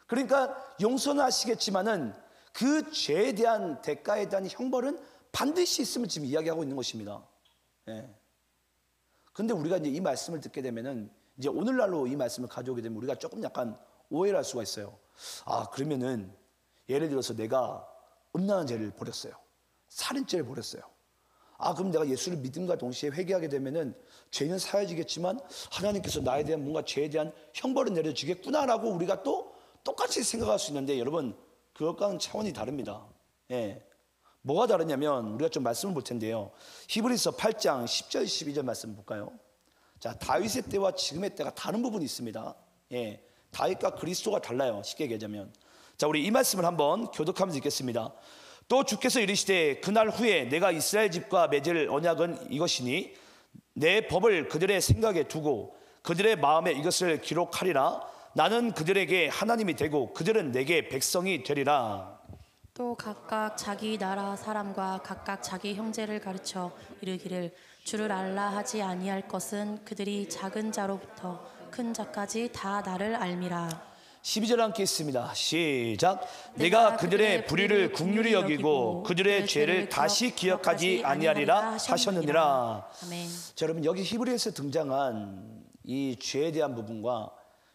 그러니까 용서는 하시겠지만은 그 죄에 대한 대가에 대한 형벌은 반드시 있음을 지금 이야기하고 있는 것입니다. 예. 근데 우리가 이제 이 말씀을 듣게 되면은 이제 오늘날로 이 말씀을 가져오게 되면 우리가 조금 약간 오해를 할 수가 있어요. 그러면은 예를 들어서 내가 음란한 죄를 벌였어요. 살인죄를 벌였어요. 그럼 내가 예수를 믿음과 동시에 회개하게 되면은 죄는 사해지겠지만 하나님께서 나에 대한 뭔가 죄에 대한 형벌을 내려주겠구나라고 우리가 또 똑같이 생각할 수 있는데 여러분 그것과는 차원이 다릅니다. 예. 뭐가 다르냐면 우리가 좀 말씀을 볼 텐데요. 히브리서 8장 10절 12절 말씀 볼까요? 자, 다윗의 때와 지금의 때가 다른 부분이 있습니다. 예. 다윗과 그리스도가 달라요. 쉽게 얘기하자면. 자, 우리 이 말씀을 한번 교독하면서 읽겠습니다. 또 주께서 이르시되 그날 후에 내가 이스라엘 집과 맺을 언약은 이것이니 내 법을 그들의 생각에 두고 그들의 마음에 이것을 기록하리라. 나는 그들에게 하나님이 되고 그들은 내게 백성이 되리라. 또 각각 자기 나라 사람과 각각 자기 형제를 가르쳐 이르기를 주를 알라 하지 아니할 것은 그들이 작은 자로부터 큰 자까지 다 나를 알미라. 12절 함께 있습니다. 시작. 내가 그들의 불의를 긍휼히 여기고 그들의 죄를 다시 기억하지 아니하리라 하셨느니라. 아멘. 자, 여러분 여기 히브리에서 등장한 이 죄에 대한 부분과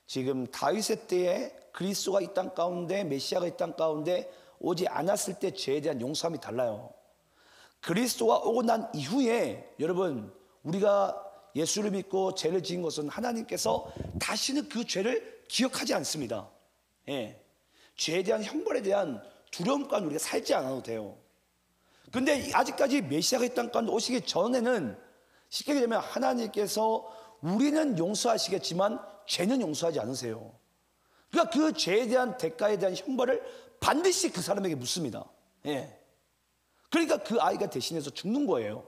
지금 다윗의 때에 그리스도가 이 땅 가운데 메시아가 이 땅 가운데 오지 않았을 때 죄에 대한 용서함이 달라요. 그리스도가 오고 난 이후에 여러분 우리가 예수를 믿고 죄를 지은 것은 하나님께서 다시는 그 죄를 기억하지 않습니다. 예. 죄에 대한 형벌에 대한 두려움과 우리가 살지 않아도 돼요. 근데 아직까지 메시아가 이 땅 가운데 오시기 전에는 쉽게 얘기하면 하나님께서 우리는 용서하시겠지만 죄는 용서하지 않으세요. 그러니까 그 죄에 대한 대가에 대한 형벌을 반드시 그 사람에게 묻습니다. 예. 그러니까 그 아이가 대신해서 죽는 거예요.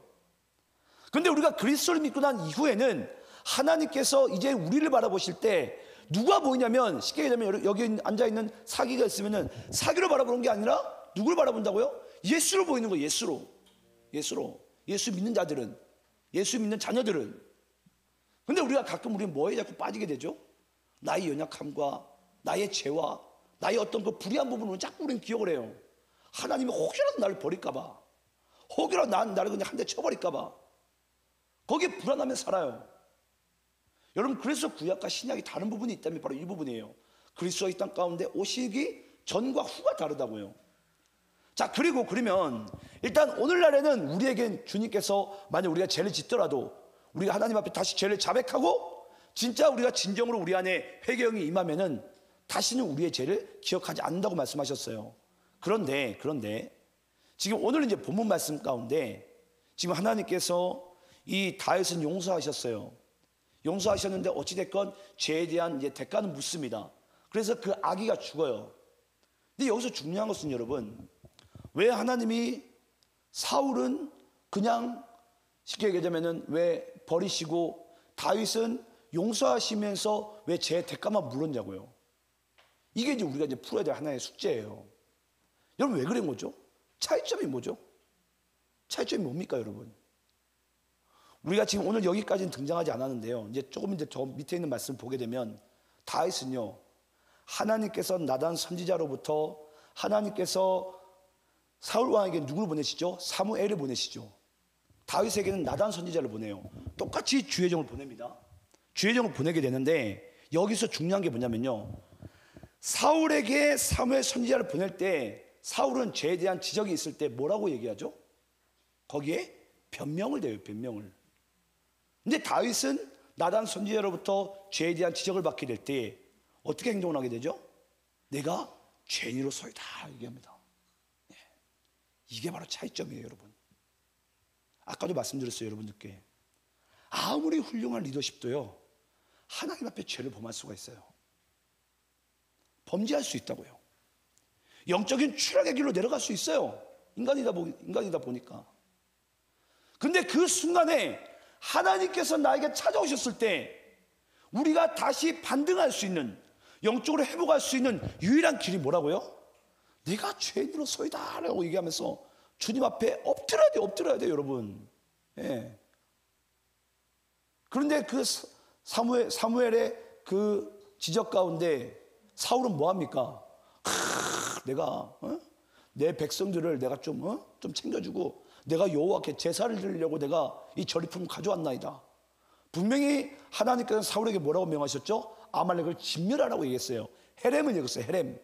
근데 우리가 그리스도를 믿고 난 이후에는 하나님께서 이제 우리를 바라보실 때 누가 보이냐면 쉽게 얘기하면 여기 앉아있는 사기가 있으면은 사기로 바라보는 게 아니라 누굴 바라본다고요? 예수로 보이는 거예요. 예수로. 예수 믿는 자들은, 예수 믿는 자녀들은. 근데 우리가 가끔 우리는 뭐에 자꾸 빠지게 되죠? 나의 연약함과 나의 죄와 나의 어떤 그 불의한 부분을 자꾸 우리는 기억을 해요. 하나님이 혹이라도 나를 버릴까봐, 혹이라도 나를 그냥 한 대 쳐버릴까봐 거기에 불안하면 살아요. 여러분 그래서 구약과 신약이 다른 부분이 있다면 바로 이 부분이에요. 그리스도가 이 땅 가운데 오시기 전과 후가 다르다고요. 자, 그리고 그러면 일단 오늘날에는 우리에겐 주님께서 만약 우리가 죄를 짓더라도 우리가 하나님 앞에 다시 죄를 자백하고 진짜 우리가 진정으로 우리 안에 회개형이 임하면은 다시는 우리의 죄를 기억하지 않는다고 말씀하셨어요. 그런데 지금 오늘 이제 본문 말씀 가운데 지금 하나님께서 이 다윗은 용서하셨어요. 용서하셨는데 어찌됐건 죄에 대한 이제 대가는 묻습니다. 그래서 그 아기가 죽어요. 근데 여기서 중요한 것은 여러분, 왜 하나님이 사울은 그냥 쉽게 얘기하자면은 왜 버리시고 다윗은 용서하시면서 왜 제 대가만 물었냐고요. 이게 이제 우리가 이제 풀어야 될 하나의 숙제예요. 여러분 왜 그런 거죠? 차이점이 뭐죠? 차이점이 뭡니까, 여러분? 우리가 지금 오늘 여기까지는 등장하지 않았는데요. 이제 조금 이제 저 밑에 있는 말씀을 보게 되면 다윗은요, 하나님께서 나단 선지자로부터 하나님께서 사울 왕에게 누구를 보내시죠? 사무엘을 보내시죠. 다윗에게는 나단 선지자를 보내요. 똑같이 주혜정을 보냅니다. 주혜정을 보내게 되는데 여기서 중요한 게 뭐냐면요, 사울에게 사무엘 선지자를 보낼 때 사울은 죄에 대한 지적이 있을 때 뭐라고 얘기하죠? 거기에 변명을 대요. 변명을. 근데 다윗은 나단 선지자로부터 죄에 대한 지적을 받게 될 때 어떻게 행동을 하게 되죠? 내가 죄인으로서이다 얘기합니다. 네. 이게 바로 차이점이에요, 여러분. 아까도 말씀드렸어요, 여러분들께. 아무리 훌륭한 리더십도요, 하나님 앞에 죄를 범할 수가 있어요. 범죄할 수 있다고요. 영적인 추락의 길로 내려갈 수 있어요. 인간이다 보니까. 근데 그 순간에 하나님께서 나에게 찾아오셨을 때 우리가 다시 반등할 수 있는, 영적으로 회복할 수 있는 유일한 길이 뭐라고요? 내가 죄인으로서이다 라고 얘기하면서 주님 앞에 엎드려야 돼요, 여러분. 예. 그런데 그 사무엘의 그 지적 가운데 사울은 뭐합니까? 내가 내 백성들을 내가 좀 챙겨주고 내가 여호와께 제사를 드리려고 내가 이 전리품을 가져왔나이다. 분명히 하나님께서는 사울에게 뭐라고 명하셨죠? 아말렉을 진멸하라고 얘기했어요. 헤렘을 얘기했어요. 헤렘.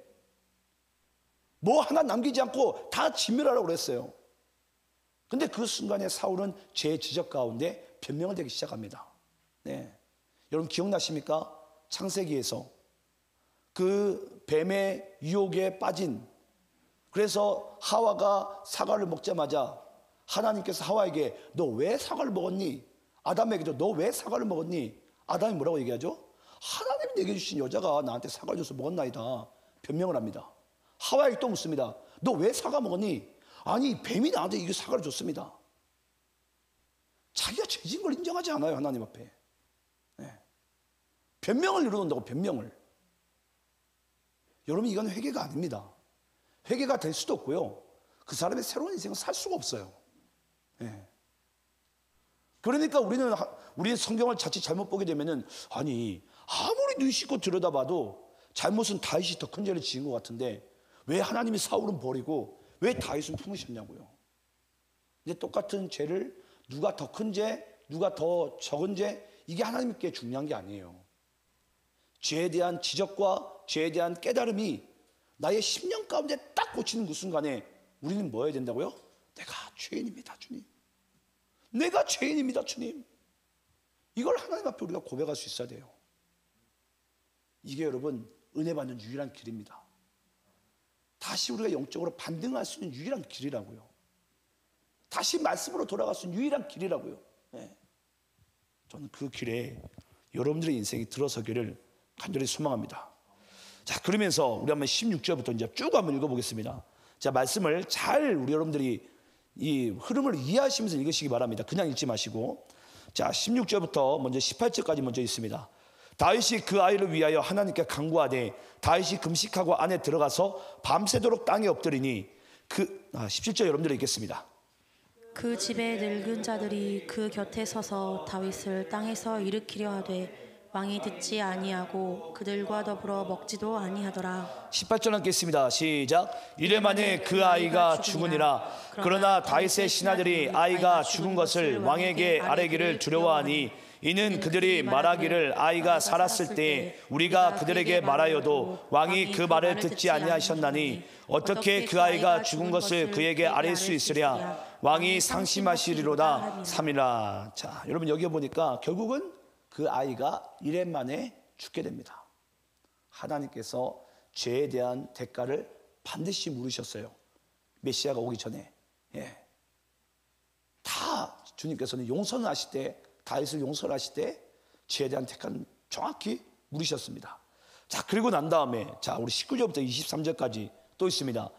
뭐 하나 남기지 않고 다 진멸하라고 그랬어요. 근데 그 순간에 사울은 죄의 지적 가운데 변명을 대기 시작합니다. 네. 여러분 기억나십니까? 창세기에서 그 뱀의 유혹에 빠진, 그래서 하와가 사과를 먹자마자 하나님께서 하와에게 너 왜 사과를 먹었니? 아담에게도 너 왜 사과를 먹었니? 아담이 뭐라고 얘기하죠? 하나님이 내게 주신 여자가 나한테 사과를 줘서 먹었나이다. 변명을 합니다. 하와에게 또 묻습니다. 너 왜 사과 먹었니? 아니 뱀이 나한테 이게 사과를 줬습니다. 자기가 죄진 걸 인정하지 않아요, 하나님 앞에. 네. 변명을 이루어놓는다고, 변명을. 여러분 이건 회개가 아닙니다. 회개가 될 수도 없고요, 그 사람의 새로운 인생을 살 수가 없어요. 네. 그러니까 우리는 성경을 자칫 잘못 보게 되면은, 아니 아무리 눈 씻고 들여다봐도 잘못은 다윗이 더 큰 죄를 지은 것 같은데 왜 하나님이 사울은 버리고 왜 다윗은 품으셨냐고요. 근데 똑같은 죄를 누가 더 큰 죄, 누가 더 적은 죄, 이게 하나님께 중요한 게 아니에요. 죄에 대한 지적과 죄에 대한 깨달음이 나의 심령 가운데 딱 꽂히는 그 순간에 우리는 뭐 해야 된다고요? 내가 죄인입니다, 주님. 내가 죄인입니다, 주님. 이걸 하나님 앞에 우리가 고백할 수 있어야 돼요. 이게 여러분 은혜 받는 유일한 길입니다. 다시 우리가 영적으로 반등할 수 있는 유일한 길이라고요. 다시 말씀으로 돌아갈 수 있는 유일한 길이라고요. 네. 저는 그 길에 여러분들의 인생이 들어서기를 간절히 소망합니다. 자, 그러면서 우리 한번 16절부터 이제 쭉 한번 읽어보겠습니다. 자, 말씀을 잘 우리 여러분들이 이 흐름을 이해하시면서 읽으시기 바랍니다. 그냥 읽지 마시고. 자, 16절부터 먼저 18절까지 먼저 있습니다. 다윗이 그 아이를 위하여 하나님께 간구하되 다윗이 금식하고 안에 들어가서 밤새도록 땅에 엎드리니 17절 여러분들이 읽겠습니다. 그 집의 늙은 자들이 그 곁에 서서 다윗을 땅에서 일으키려 하되 왕이 듣지 아니하고 그들과 더불어 먹지도 아니하더라. 18절 읽겠습니다. 시작. 이래 만에 그 아이가 죽으니라. 그러나 다윗의 신하들이 아이가 죽은 것을 왕에게 아뢰기를 두려워하니 이는 그들이 말하기를 아이가 살았을 때에 우리가 그들에게 말하여도 왕이 그 말을 듣지 아니하셨나니 어떻게 그 아이가 죽은 것을 그에게 아뢰 수 있으랴. 왕이 상심하시리로다. 3이라. 자, 여러분 여기 보니까 결국은 그 아이가 이래 만에 죽게 됩니다. 하나님께서 죄에 대한 대가를 반드시 물으셨어요. 메시아가 오기 전에. 예. 다 주님께서는 용서를 하실 때, 다윗을 용서하실 때 죄에 대한 대가는 정확히 물으셨습니다. 자, 그리고 난 다음에 자, 우리 19절부터 23절까지 또 있습니다.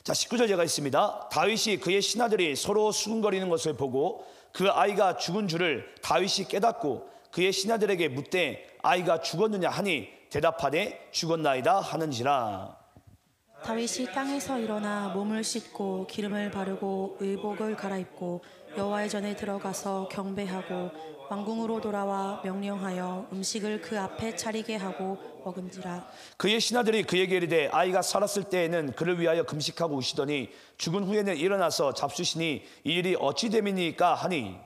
자, 19절 제가 있습니다. 다윗이 그의 신하들이 서로 수군거리는 것을 보고 그 아이가 죽은 줄을 다윗이 깨닫고 그의 신하들에게 묻되 아이가 죽었느냐 하니 대답하되 죽었나이다 하는지라. 다윗이 땅에서 일어나 몸을 씻고 기름을 바르고 의복을 갈아입고 여호와의 전에 들어가서 경배하고 왕궁으로 돌아와 명령하여 음식을 그 앞에 차리게 하고 먹은지라. 그의 신하들이 그에게 이르되 아이가 살았을 때에는 그를 위하여 금식하고 우시더니 죽은 후에는 일어나서 잡수시니 이 일이 어찌 됨이니까 하니.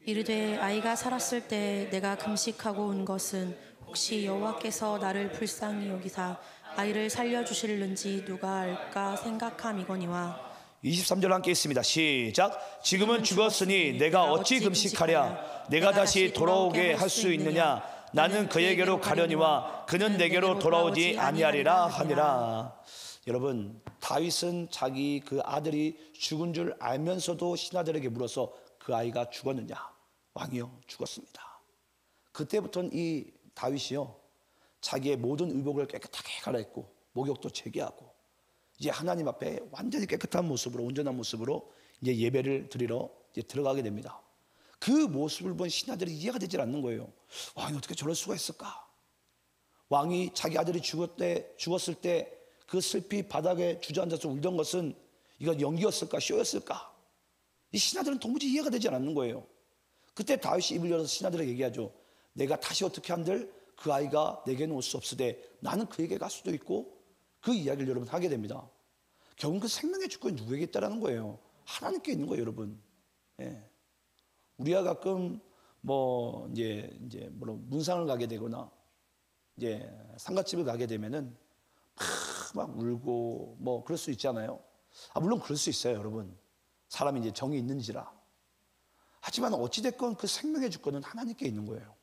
이르되 아이가 살았을 때 내가 금식하고 온 것은 혹시 여호와께서 나를 불쌍히 여기사 아이를 살려주실는지 누가 알까 생각함이거니와. 23절 함께 있습니다. 시작. 지금은 죽었으니 내가 어찌 금식하랴. 내가 다시 돌아오게 할 수 있느냐. 나는 그에게로 가려니와 그는 내게로 돌아오지 아니하리라 하니라. 여러분, 다윗은 자기 그 아들이 죽은 줄 알면서도 신하들에게 물어서 그 아이가 죽었느냐. 왕이요, 죽었습니다. 그때부터는 이 다윗이요, 자기의 모든 의복을 깨끗하게 갈아입고 목욕도 재개하고 이제 하나님 앞에 완전히 깨끗한 모습으로, 온전한 모습으로 이제 예배를 드리러 이제 들어가게 됩니다. 그 모습을 본 신하들이 이해가 되질 않는 거예요. 왕이 어떻게 저럴 수가 있을까? 왕이 자기 아들이 죽었을 때 그 슬피 바닥에 주저앉아서 울던 것은 이건 연기였을까, 쇼였을까? 이 신하들은 도무지 이해가 되지 않는 거예요. 그때 다윗이 입을 열어서 신하들에게 얘기하죠. 내가 다시 어떻게 한들 그 아이가 내게는 올 수 없으되 나는 그에게 갈 수도 있고, 그 이야기를 여러분 하게 됩니다. 결국 그 생명의 주권이 누구에게 있다라는 거예요? 하나님께 있는 거예요, 여러분. 예. 우리가 가끔 이제 물론 문상을 가게 되거나 이제 상가집을 가게 되면은 막 울고 그럴 수 있잖아요. 물론 그럴 수 있어요, 여러분. 사람이 이제 정이 있는지라. 하지만 어찌됐건 그 생명의 주권은 하나님께 있는 거예요.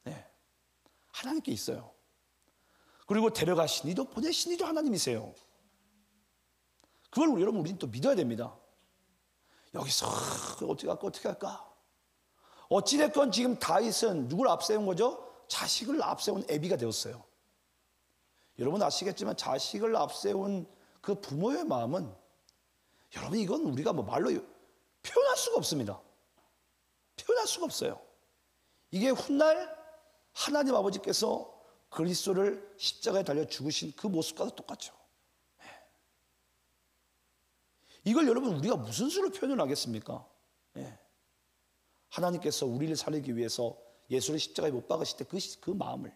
네. 하나님께 있어요. 그리고 데려가신 이도 보내신 이도 하나님이세요. 그걸 여러분 우리는 또 믿어야 됩니다. 여기서 어떻게 할까? 어찌됐건 지금 다윗은 누굴 앞세운 거죠? 자식을 앞세운 애비가 되었어요. 여러분 아시겠지만 자식을 앞세운 그 부모의 마음은, 여러분 이건 우리가 말로 표현할 수가 없습니다. 표현할 수가 없어요. 이게 훗날 하나님 아버지께서 그리스도를 십자가에 달려 죽으신 그 모습과도 똑같죠. 이걸 여러분 우리가 무슨 수로 표현을 하겠습니까? 하나님께서 우리를 살리기 위해서 예수를 십자가에 못 박으실 때 그 마음을,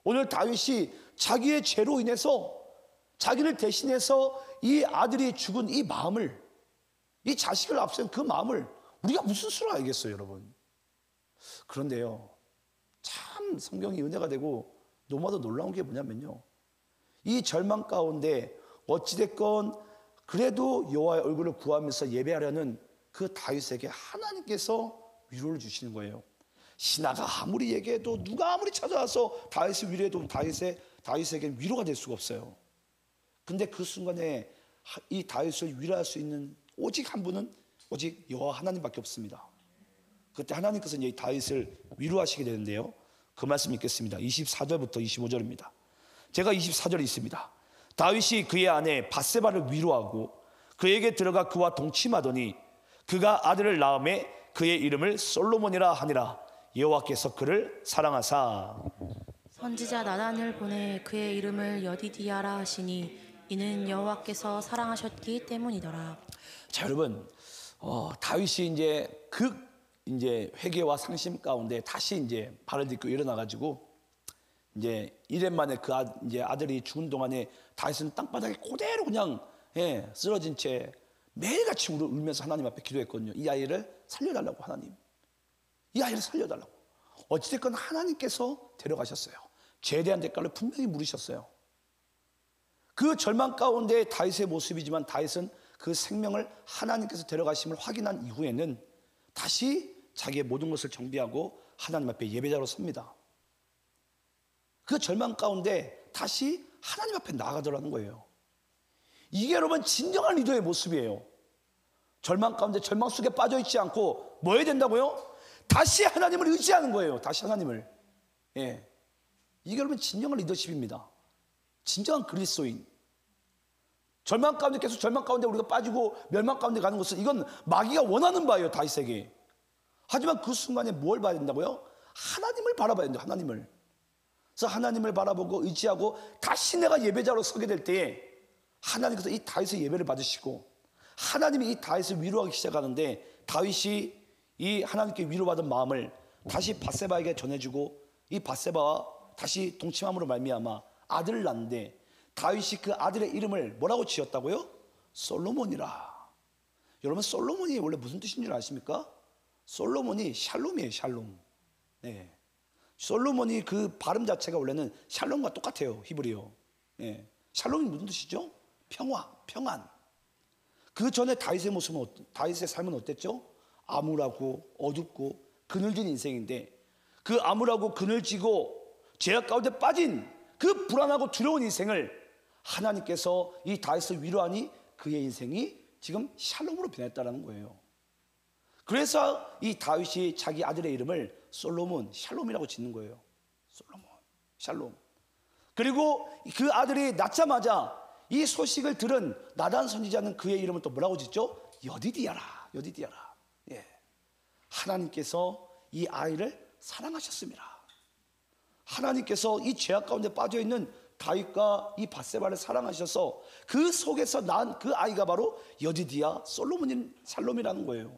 오늘 다윗이 자기의 죄로 인해서 자기를 대신해서 이 아들이 죽은 이 마음을, 이 자식을 앞세운 그 마음을 우리가 무슨 수로 알겠어요, 여러분? 그런데요, 참 성경이 은혜가 되고 너무나도 놀라운 게 뭐냐면요, 이 절망 가운데 어찌됐건 그래도 여호와의 얼굴을 구하면서 예배하려는 그 다윗에게 하나님께서 위로를 주시는 거예요. 신하가 아무리 얘기해도, 누가 아무리 찾아와서 다윗을 위로해도 다윗에게 위로가 될 수가 없어요. 근데 그 순간에 이 다윗을 위로할 수 있는 오직 한 분은 오직 여호와 하나님밖에 없습니다. 그때 하나님께서 이제 다윗을 위로하시게 되는데요, 그 말씀 읽겠습니다. 24절부터 25절입니다. 제가 24절에 있습니다. 다윗이 그의 아내 밧세바를 위로하고 그에게 들어가 그와 동침하더니 그가 아들을 낳음에 그의 이름을 솔로몬이라 하니라. 여호와께서 그를 사랑하사 선지자 나단을 보내 그의 이름을 여디디아라 하시니 이는 여호와께서 사랑하셨기 때문이더라. 자, 여러분, 다윗이 이제 회개와 상심 가운데 다시 이제 발을 딛고 일어나가지고 이제 1년 만에 이제 아들이 죽은 동안에 다윗은 땅바닥에 그대로 그냥 쓰러진 채 매일같이 울면서 하나님 앞에 기도했거든요. 이 아이를 살려달라고, 하나님, 이 아이를 살려달라고. 어찌됐건 하나님께서 데려가셨어요. 죄에 대한 대가를 분명히 물으셨어요. 그 절망 가운데 다윗의 모습이지만 다윗은 그 생명을 하나님께서 데려가심을 확인한 이후에는 다시 자기의 모든 것을 정비하고 하나님 앞에 예배자로 섭니다. 그 절망 가운데 다시 하나님 앞에 나아가더라는 거예요. 이게 여러분 진정한 리더의 모습이에요. 절망 가운데 절망 속에 빠져있지 않고 뭐 해야 된다고요? 다시 하나님을 의지하는 거예요. 다시 하나님을. 이게 여러분 진정한 리더십입니다. 진정한 그리스도인. 절망 가운데 계속 절망 가운데 우리가 빠지고 멸망 가운데 가는 것은 이건 마귀가 원하는 바예요. 다윗에게. 하지만 그 순간에 뭘 봐야 된다고요? 하나님을 바라봐야 된다. 하나님을. 그래서 하나님을 바라보고 의지하고 다시 내가 예배자로 서게 될 때에 하나님께서 이 다윗의 예배를 받으시고 하나님이 이 다윗을 위로하기 시작하는데, 다윗이 이 하나님께 위로받은 마음을 다시 밧세바에게 전해주고 이 밧세바와 다시 동침함으로 말미암아 아들을 낳는데, 다윗이 그 아들의 이름을 뭐라고 지었다고요? 솔로몬이라. 여러분, 솔로몬이 원래 무슨 뜻인 줄 아십니까? 솔로몬이 샬롬이에요. 샬롬. 네. 솔로몬이 그 발음 자체가 원래는 샬롬과 똑같아요. 히브리어. 네. 샬롬이 무슨 뜻이죠? 평화, 평안. 그 전에 다윗의 모습은, 다윗의 삶은 어땠죠? 암울하고 어둡고 그늘진 인생인데, 그 암울하고 그늘지고 죄악 가운데 빠진 그 불안하고 두려운 인생을 하나님께서 이 다윗을 위로하니 그의 인생이 지금 샬롬으로 변했다는 거예요. 그래서 이 다윗이 자기 아들의 이름을 솔로몬, 샬롬이라고 짓는 거예요. 솔로몬, 샬롬. 그리고 그 아들이 낳자마자 이 소식을 들은 나단 선지자는 그의 이름을 또 뭐라고 짓죠? 여디디야라. 여디디야라. 예. 하나님께서 이 아이를 사랑하셨습니다. 하나님께서 이 죄악 가운데 빠져있는 다윗과 이 밧세바를 사랑하셔서 그 속에서 난 그 아이가 바로 여디디야 솔로몬인 샬롬이라는 거예요.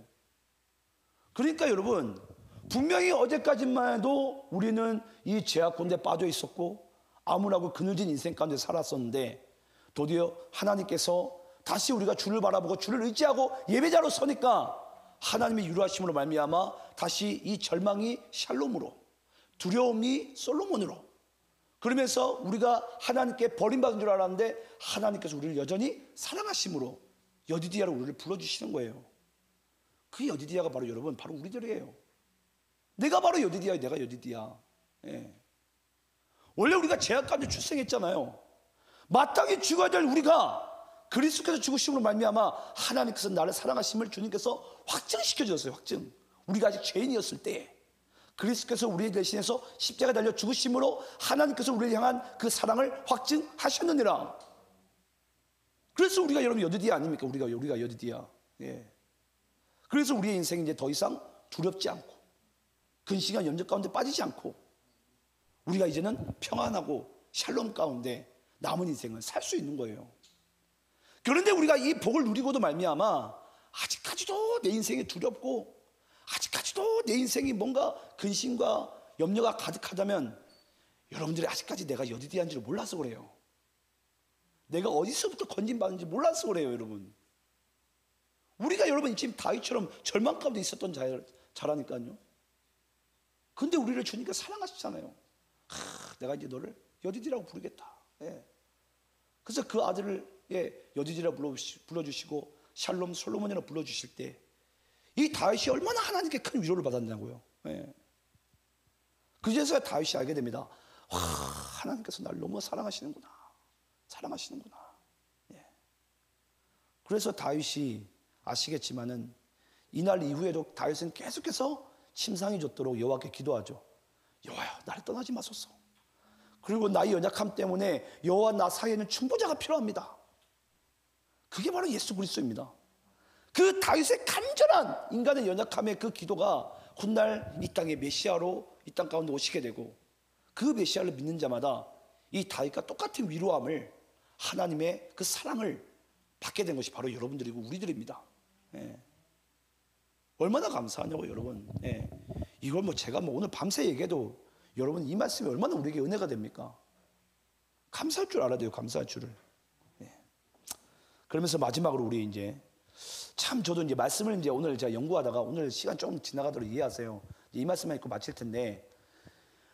그러니까 여러분, 분명히 어제까지만 해도 우리는 이 죄악 가운데 빠져 있었고 암울하고 그늘진 인생 가운데 살았었는데, 드디어 하나님께서 다시 우리가 주를 바라보고 주를 의지하고 예배자로 서니까 하나님의 유로하심으로 말미암아 다시 이 절망이 샬롬으로, 두려움이 솔로몬으로, 그러면서 우리가 하나님께 버림받은 줄 알았는데 하나님께서 우리를 여전히 사랑하심으로 여디디야로 우리를 불러주시는 거예요. 그 여디디야가 바로 여러분, 바로 우리들이에요. 내가 바로 여디디야. 내가 여디디야. 예. 원래 우리가 죄악 가운데 출생했잖아요. 마땅히 죽어야 될 우리가 그리스도께서 죽으심으로 말미암아 하나님께서 나를 사랑하심을 주님께서 확증시켜 주셨어요. 확증. 우리가 아직 죄인이었을 때 그리스도께서 우리 대신해서 십자가에 달려 죽으심으로 하나님께서 우리를 향한 그 사랑을 확증하셨느니라. 그래서 우리가 여러분 여디디야 아닙니까? 우리가 여디디야. 예. 그래서 우리의 인생이 이제 더 이상 두렵지 않고 근심과 염려 가운데 빠지지 않고 우리가 이제는 평안하고 샬롬 가운데 남은 인생을 살 수 있는 거예요. 그런데 우리가 이 복을 누리고도 말미암아 아직까지도 내 인생이 두렵고 아직까지도 내 인생이 뭔가 근심과 염려가 가득하다면 여러분들이 아직까지 내가 여디디야인지를 몰라서 그래요. 내가 어디서부터 건진받는지 몰라서 그래요. 여러분, 우리가 여러분 지금 다윗처럼 절망 가운데 있었던 자라니까요. 근데 우리를 주님께 사랑하시잖아요. 내가 이제 너를 여디디라고 부르겠다. 예. 그래서 그 아들을 여디디라고 불러주시고 샬롬 솔로몬이라고 불러주실 때 이 다윗이 얼마나 하나님께 큰 위로를 받았냐고요. 예. 그제서야 다윗이 알게 됩니다. 하나님께서 나를 너무 사랑하시는구나. 사랑하시는구나. 예. 그래서 다윗이 아시겠지만은 이날 이후에도 다윗은 계속해서 침상이 좋도록 여호와께 기도하죠. 여호와여, 나를 떠나지 마소서. 그리고 나의 연약함 때문에 여호와 나 사이에는 중보자가 필요합니다. 그게 바로 예수 그리스도입니다. 그 다윗의 간절한 인간의 연약함의 그 기도가 훗날 이 땅의 메시아로 이 땅 가운데 오시게 되고 그 메시아를 믿는 자마다 이 다윗과 똑같은 위로함을, 하나님의 그 사랑을 받게 된 것이 바로 여러분들이고 우리들입니다. 예. 얼마나 감사하냐고 여러분. 예. 이걸 제가 오늘 밤새 얘기해도 여러분 이 말씀이 얼마나 우리에게 은혜가 됩니까? 감사할 줄 알아야 돼요. 감사할 줄을. 예. 그러면서 마지막으로 우리 이제 참 저도 이제 말씀을 이제 오늘 제가 연구하다가 오늘 시간 조금 지나가도록 이해하세요. 이 말씀만 읽고 마칠 텐데,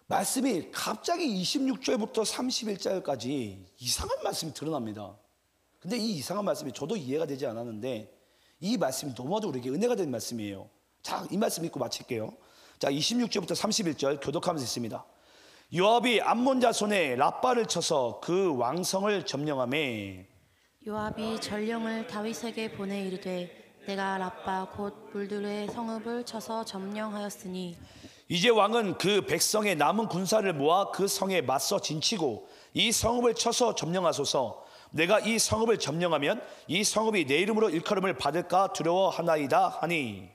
말씀이 갑자기 26절부터 31절까지 이상한 말씀이 드러납니다. 근데 이 이상한 말씀이 저도 이해가 되지 않았는데 이 말씀이 너무나도 우리에게 은혜가 된 말씀이에요. 자, 이 말씀 읽고 마칠게요. 자, 26절부터 31절 교독하면서 있습니다. 요압이 암몬 자손의 랍바를 쳐서 그 왕성을 점령하매 요압이 전령을 다윗에게 보내 이르되 내가 랍바 곧 불들의 성읍을 쳐서 점령하였으니 이제 왕은 그 백성의 남은 군사를 모아 그 성에 맞서 진치고 이 성읍을 쳐서 점령하소서. 내가 이 성읍을 점령하면 이 성읍이 내 이름으로 일컬음을 받을까 두려워하나이다 하니.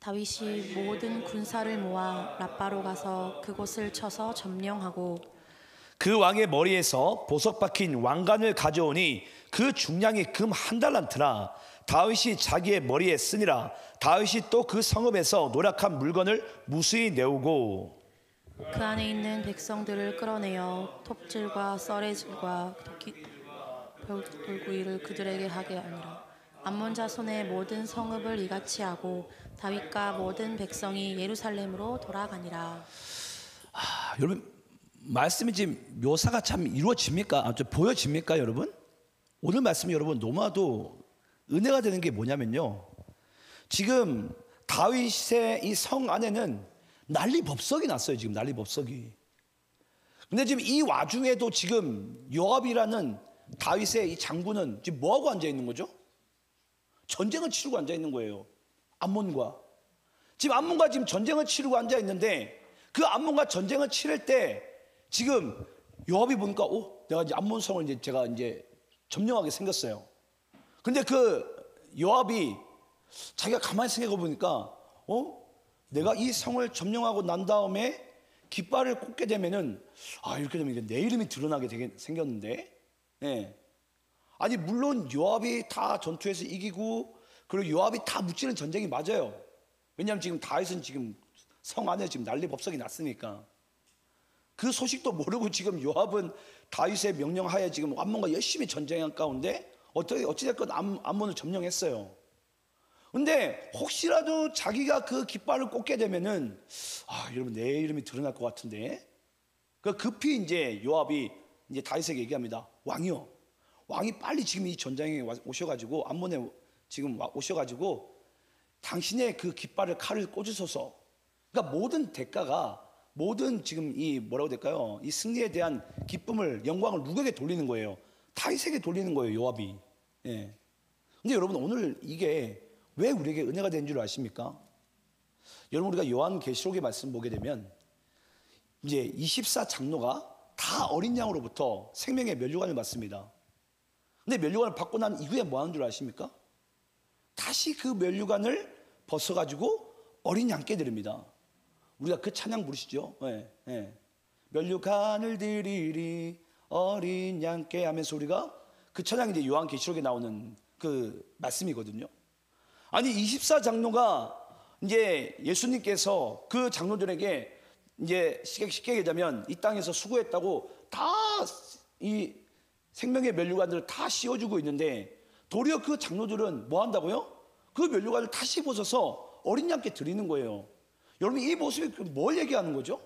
다윗이 모든 군사를 모아 라빠로 가서 그곳을 쳐서 점령하고 그 왕의 머리에서 보석 박힌 왕관을 가져오니 그 중량이 금 한 달란트라. 다윗이 자기의 머리에 쓰니라. 다윗이 또 그 성읍에서 노략한 물건을 무수히 내오고 그 안에 있는 백성들을 끌어내어 톱질과 썰애질과 돌구이를 그들에게 하게 하니라. 암몬 자손의 모든 성읍을 이같이 하고 다윗과 모든 백성이 예루살렘으로 돌아가니라. 여러분 말씀이 지금 묘사가 참 이루어집니까? 좀 보여집니까 여러분? 오늘 말씀이 여러분 너무나도 은혜가 되는 게 뭐냐면요, 지금 다윗의 이 성 안에는 난리법석이 났어요. 지금 난리법석이. 근데 지금 이 와중에도 지금 요압이라는 다윗의 이 장군은 지금 뭐하고 앉아 있는 거죠? 전쟁을 치르고 앉아 있는 거예요. 암몬과 지금 전쟁을 치르고 앉아 있는데, 그 암몬과 전쟁을 치를 때 지금 요압이 보니까 내가 이제 암몬 성을 제가 점령하게 생겼어요. 근데 그 요압이 자기가 가만히 생각해 보니까 내가 이 성을 점령하고 난 다음에 깃발을 꽂게 되면은 이렇게 되면 이제 내 이름이 드러나게 생겼는데, 아니 물론 요압이 다 전투에서 이기고 그리고 요압이 다 무찌른 전쟁이 맞아요. 왜냐하면 지금 다윗은 지금 성 안에 지금 난리법석이 났으니까. 그 소식도 모르고 지금 요압은 다윗의 명령하에 지금 암몬과 열심히 전쟁한 가운데 어찌됐건 암몬을 점령했어요. 근데 혹시라도 자기가 그 깃발을 꽂게 되면은 여러분 내 이름이 드러날 것 같은데, 그 급히 이제 요압이 이제 다윗에게 얘기합니다. 왕이요, 왕이 빨리 지금 이 전장에 오셔가지고 암몬에 지금 오셔가지고 당신의 그 깃발을 칼을 꽂으소서. 그러니까 모든 대가가 모든 지금 이 뭐라고 될까요? 이 승리에 대한 기쁨을 영광을 누구에게 돌리는 거예요? 다윗에게 돌리는 거예요, 요압이. 근데 여러분 오늘 이게 왜 우리에게 은혜가 된 줄 아십니까? 여러분 우리가 요한계시록의 말씀 보게 되면 이제 24장로가 다 어린 양으로부터 생명의 면류관을 받습니다. 근데 면류관을 받고 난 이후에 뭐 하는 줄 아십니까? 다시 그 면류관을 벗어가지고 어린 양께 드립니다. 우리가 그 찬양 부르시죠? 면류관을 드리리 어린 양께 하면서 우리가 그 찬양이 이제 요한계시록에 나오는 그 말씀이거든요. 아니 24장로가 이제 예수님께서 그 장로들에게 이제 쉽게 얘기하자면 이 땅에서 수고했다고 다 이 생명의 면류관들을 다 씌워주고 있는데, 도리어 그 장로들은 뭐 한다고요? 그 면류관을 다시 벗어서 어린 양께 드리는 거예요. 여러분 이 모습이 뭘 얘기하는 거죠?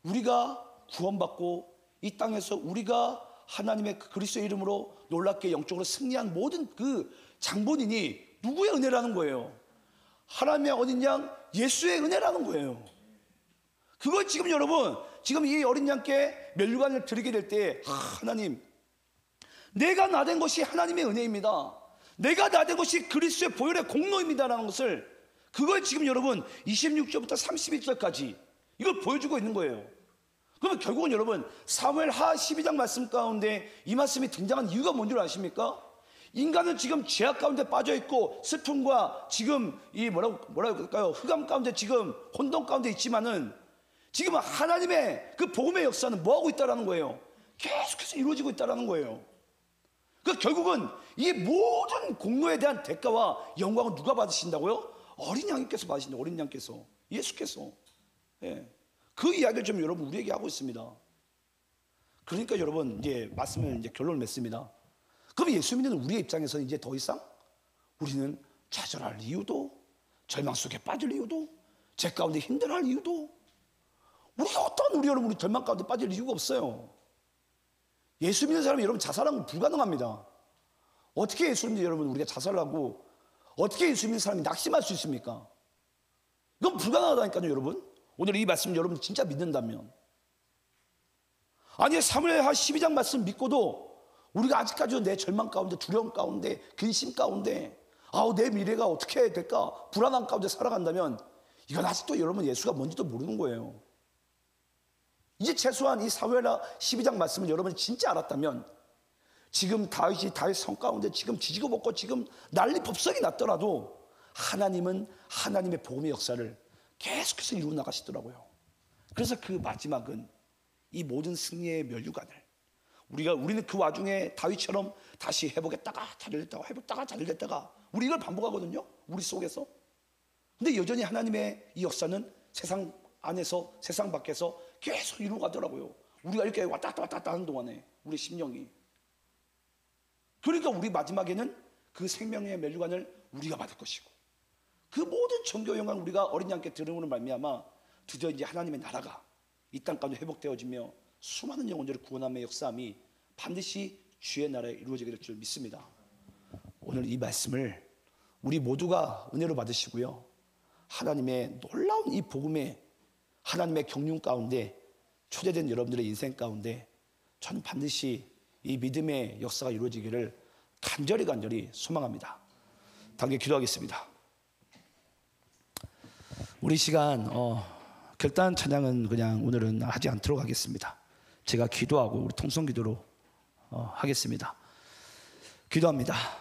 우리가 구원받고 이 땅에서 우리가 하나님의 그리스도의 이름으로 놀랍게 영적으로 승리한 모든 그 장본인이 누구의 은혜라는 거예요? 하나님의 어린 양 예수의 은혜라는 거예요. 그걸 지금 여러분 지금 이 어린 양께 면류관을 드리게 될 때 하나님, 내가 나된 것이 하나님의 은혜입니다. 내가 나된 것이 그리스도의 보혈의 공로입니다라는 것을, 그걸 지금 여러분 26절부터 31절까지 이걸 보여주고 있는 거예요. 그러면 결국은 여러분 사무엘하 12장 말씀 가운데 이 말씀이 등장한 이유가 뭔 줄 아십니까? 인간은 지금 죄악 가운데 빠져 있고 슬픔과 지금 이 뭐라고 할까요? 흑암 가운데 지금 혼돈 가운데 있지만은 지금 하나님의 그 복음의 역사는 뭐 하고 있다라는 거예요? 계속해서 이루어지고 있다라는 거예요. 그 결국은 이 모든 공로에 대한 대가와 영광을 누가 받으신다고요? 어린 양님께서 받으신다. 어린 양께서, 예수께서. 그 이야기를 좀 여러분 우리에게 하고 있습니다. 그러니까 여러분 이제 말씀을 이제 결론을 맺습니다. 그럼 예수 믿는 우리의 입장에서는 이제 더 이상 우리는 좌절할 이유도, 절망 속에 빠질 이유도, 죄 가운데 힘들어할 이유도, 우리가 어떤 우리 절망 가운데 빠질 이유가 없어요. 예수 믿는 사람이 여러분 자살하면 불가능합니다. 어떻게 예수 믿는 여러분 우리가 자살하고 어떻게 예수 믿는 사람이 낙심할 수 있습니까? 이건 불가능하다니까요, 여러분. 오늘 이 말씀 여러분 진짜 믿는다면. 아니 사무엘하 12장 말씀 믿고도 우리가 아직까지도 내 절망 가운데, 두려움 가운데, 근심 가운데 내 미래가 어떻게 될까 불안한 가운데 살아간다면 이건 아직도 여러분 예수가 뭔지도 모르는 거예요. 이제 최소한 이 사무엘하 12장 말씀을 여러분이 진짜 알았다면 지금 다윗 성 가운데 지금 지지고 볶고 지금 난리법석이 났더라도 하나님은 하나님의 복음의 역사를 계속해서 이루어 나가시더라고요. 그래서 그 마지막은 이 모든 승리의 면류관을 우리는 그 와중에 다윗처럼 다시 회복했다가 잘렸다가 회복했다가 잘렸다가 우리 이걸 반복하거든요. 우리 속에서. 근데 여전히 하나님의 이 역사는 세상 안에서 세상 밖에서 계속 이루어 가더라고요. 우리가 이렇게 왔다 갔다 하는 동안에 우리 심령이. 그러니까 우리 마지막에는 그 생명의 면류관을 우리가 받을 것이고 그 모든 정교 영광 우리가 어린 양께 들음으로 말미암아 드디어 이제 하나님의 나라가 이 땅 가운데 회복되어지며 수많은 영혼들을 구원함의 역사함이 반드시 주의 나라에 이루어지게 될 줄 믿습니다. 오늘 이 말씀을 우리 모두가 은혜로 받으시고요, 하나님의 놀라운 이 복음의 하나님의 경륜 가운데 초대된 여러분들의 인생 가운데 저는 반드시 이 믿음의 역사가 이루어지기를 간절히 소망합니다. 함께 기도하겠습니다. 우리 시간 결단 찬양은 그냥 오늘은 하지 않도록 하겠습니다. 제가 기도하고 우리 통성기도로 하겠습니다. 기도합니다.